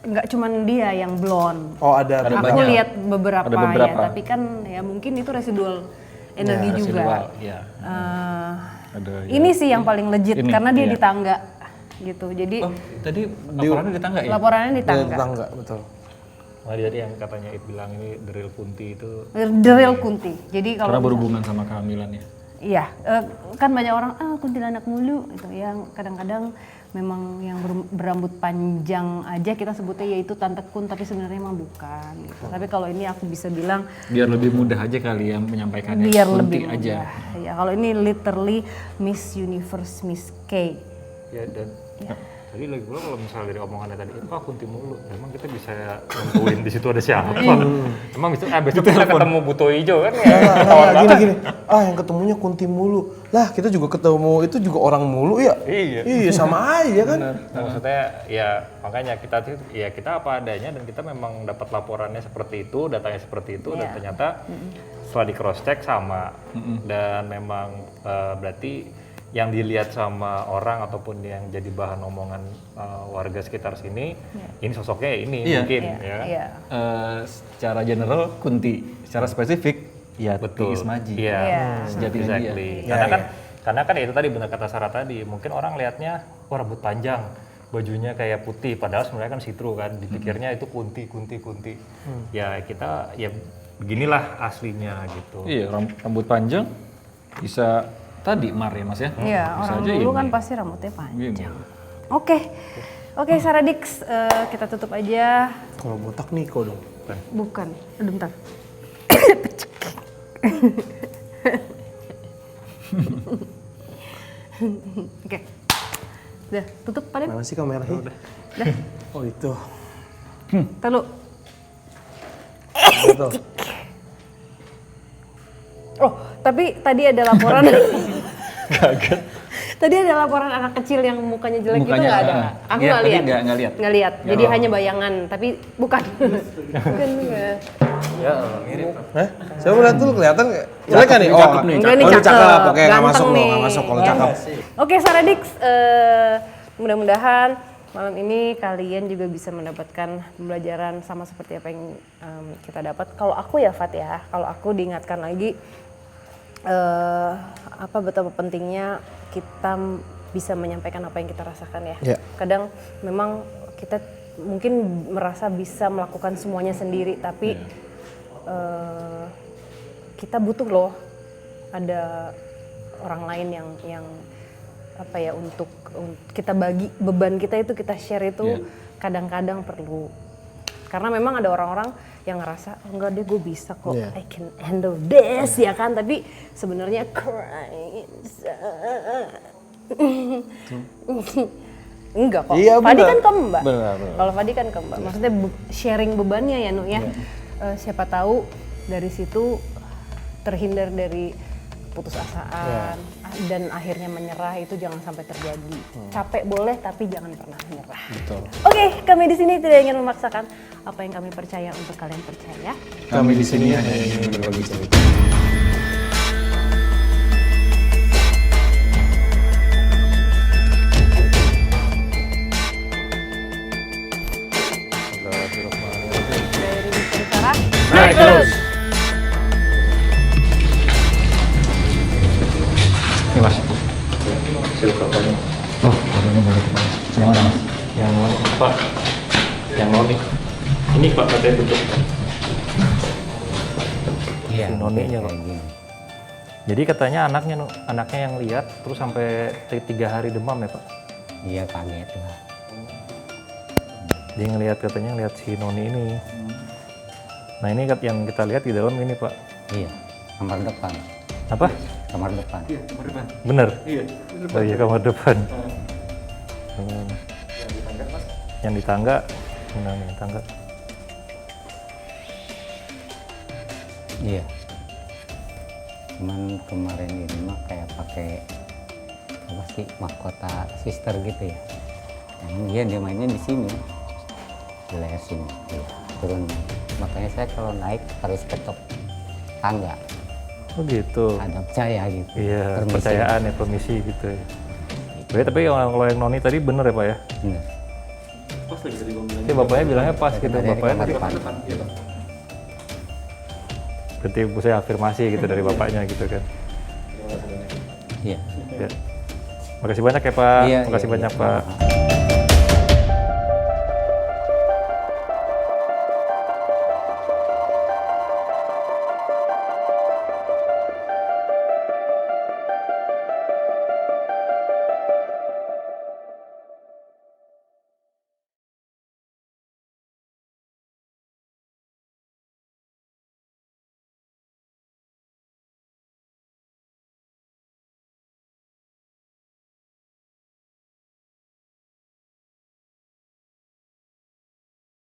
nggak cuman dia yang blonde. Oh ada Aku banyak. lihat beberapa, Ada beberapa. ya, tapi kan ya mungkin itu residual energi juga. Residual, iya. Eh, Ada. ini sih yang paling legit Ini, karena dia iya. di tangga gitu. Jadi Oh, tadi laporannya di tangga ya? laporannya di di tangga. tangga betul. Nah, jadi yang katanya It bilang ini the real kunti itu The real kunti. Jadi Karena kalau berhubungan sama kehamilannya. iya, kan banyak orang kuntilanak mulu itu yang kadang-kadang memang yang berambut panjang aja kita sebutnya yaitu tante kun tapi sebenarnya emang bukan gitu. Tapi kalau ini aku bisa bilang Biar lebih mudah aja kali ya menyampaikannya. biar Kunti lebih aja. mudah. Ya, kalau ini literally Miss Universe Miss K. ya dan tadi lagi pula kalau misalnya dari omongannya tadi itu kunti mulu, emang kita bisa nentuin di situ ada siapa? Emang besok kita ketemu Buto Ijo kan ya? Gini. Yang ketemunya kunti mulu. Lah kita juga ketemu itu juga orang mulu ya. Iya. Sama aja kan. Nah, maksudnya ya makanya kita apa adanya dan kita memang dapat laporannya seperti itu, datanya seperti itu dan ternyata setelah di cross check sama dan memang berarti yang dilihat sama orang ataupun yang jadi bahan omongan warga sekitar sini ini sosoknya ya ini mungkin ya. Iya. Secara general Kunti, secara spesifik ya Betul. Ismaji. Iya. Sejatinya dia. Exactly. Karena kan itu tadi benar kata Sarah tadi, mungkin orang lihatnya wah rambut panjang, bajunya kayak putih padahal sebenarnya kan see-through kan, dipikirnya itu kunti. Ya kita ya beginilah aslinya gitu. Iya, rambut panjang bisa tadi Mar ya Mas ya? Iya, Bisa orang aja dulu ini. kan pasti rambutnya panjang. Gini. Oke, Sarah Dix, kita tutup aja. Kalau botak Niko dong. Bukan, aduh bentar. Oke, udah tutup Pak Dem? Mana sih kameranya? Udah, Oh itu. tahu. Betul. Oh, tapi tadi ada laporan. Tadi ada laporan anak kecil yang mukanya jelek itu Mukanya, nggak ada. Aku iya, nggak tadi lihat. nggak lihat. Nggak lihat. Jadi hanya bayangan, tapi bukan. Bukan enggak. Hah? Saya mau lihat dulu kelihatan nggak? Jelek kan nih? Oh, cakep nih, Enggak nih Oh, ini cakep. cakep. Oke, nggak Ganteng masuk loh, nih. nggak masuk kalau Ya. cakep. Oke, Sarah Dix, mudah-mudahan malam ini kalian juga bisa mendapatkan pembelajaran sama seperti apa yang kita dapat. Kalau aku ya Fat ya, kalau aku diingatkan lagi apa betapa pentingnya kita bisa menyampaikan apa yang kita rasakan ya. Ya. Kadang memang kita mungkin merasa bisa melakukan semuanya sendiri, tapi kita butuh loh ada orang lain yang apa ya untuk kita bagi beban kita itu kita share itu kadang-kadang perlu, karena memang ada orang-orang yang ngerasa oh, enggak deh gue bisa kok, I can handle this ya kan, tapi sebenarnya enggak kok. Iya, Fadi benar. kan ke Mbak. Benar. Kalau Fadi kan ke Mbak, maksudnya sharing bebannya ya Nu ya. Siapa tahu dari situ terhindar dari putusasaan dan akhirnya menyerah, itu jangan sampai terjadi. Capek boleh tapi jangan pernah menyerah. Betul. Oke, kami di sini tidak ingin memaksakan apa yang kami percaya untuk kalian percaya. Kami di sini hanya ingin berbagi cerita. Dari Misteri Sarah. Naik terus. Ini Mas. Oh, ini boleh Mas. Yang mana Mas? Yang noni Pak, yang noni. Ini Pak katanya tutup. Iya, Noninya, kayak Pak. gini. Jadi katanya anaknya yang lihat terus sampai 3 hari demam ya Pak. Iya, kaget lah. Dia katanya ngelihat si Noni ini. Nah ini yang kita lihat di dalam ini Pak. Iya, kamar depan. Apa? Kamar depan. Bener? Iya. Oh iya kamar depan. Yang di tangga. Nah yang di tangga. Iya. Cuman kemarin ini mah kayak pakai apa sih, mahkota sister gitu ya. Dan dia mainnya di sini, di leher sini, ya, turun. Makanya saya kalau naik harus ketok tangga. Oh gitu. Ada percaya gitu. Iya, Permisi. percayaan ya, permisi gitu ya. Tapi kalau yang Noni tadi bener ya Pak ya? Bener. Pas lagi tadi gua bilang. Jadi bapaknya bilangnya pas gitu, Ada di bapaknya kamar tadi. depan. Berarti saya afirmasi gitu dari bapaknya gitu kan. Iya. Ya. Makasih banyak ya Pak, Iya, makasih iya, banyak iya. Pak.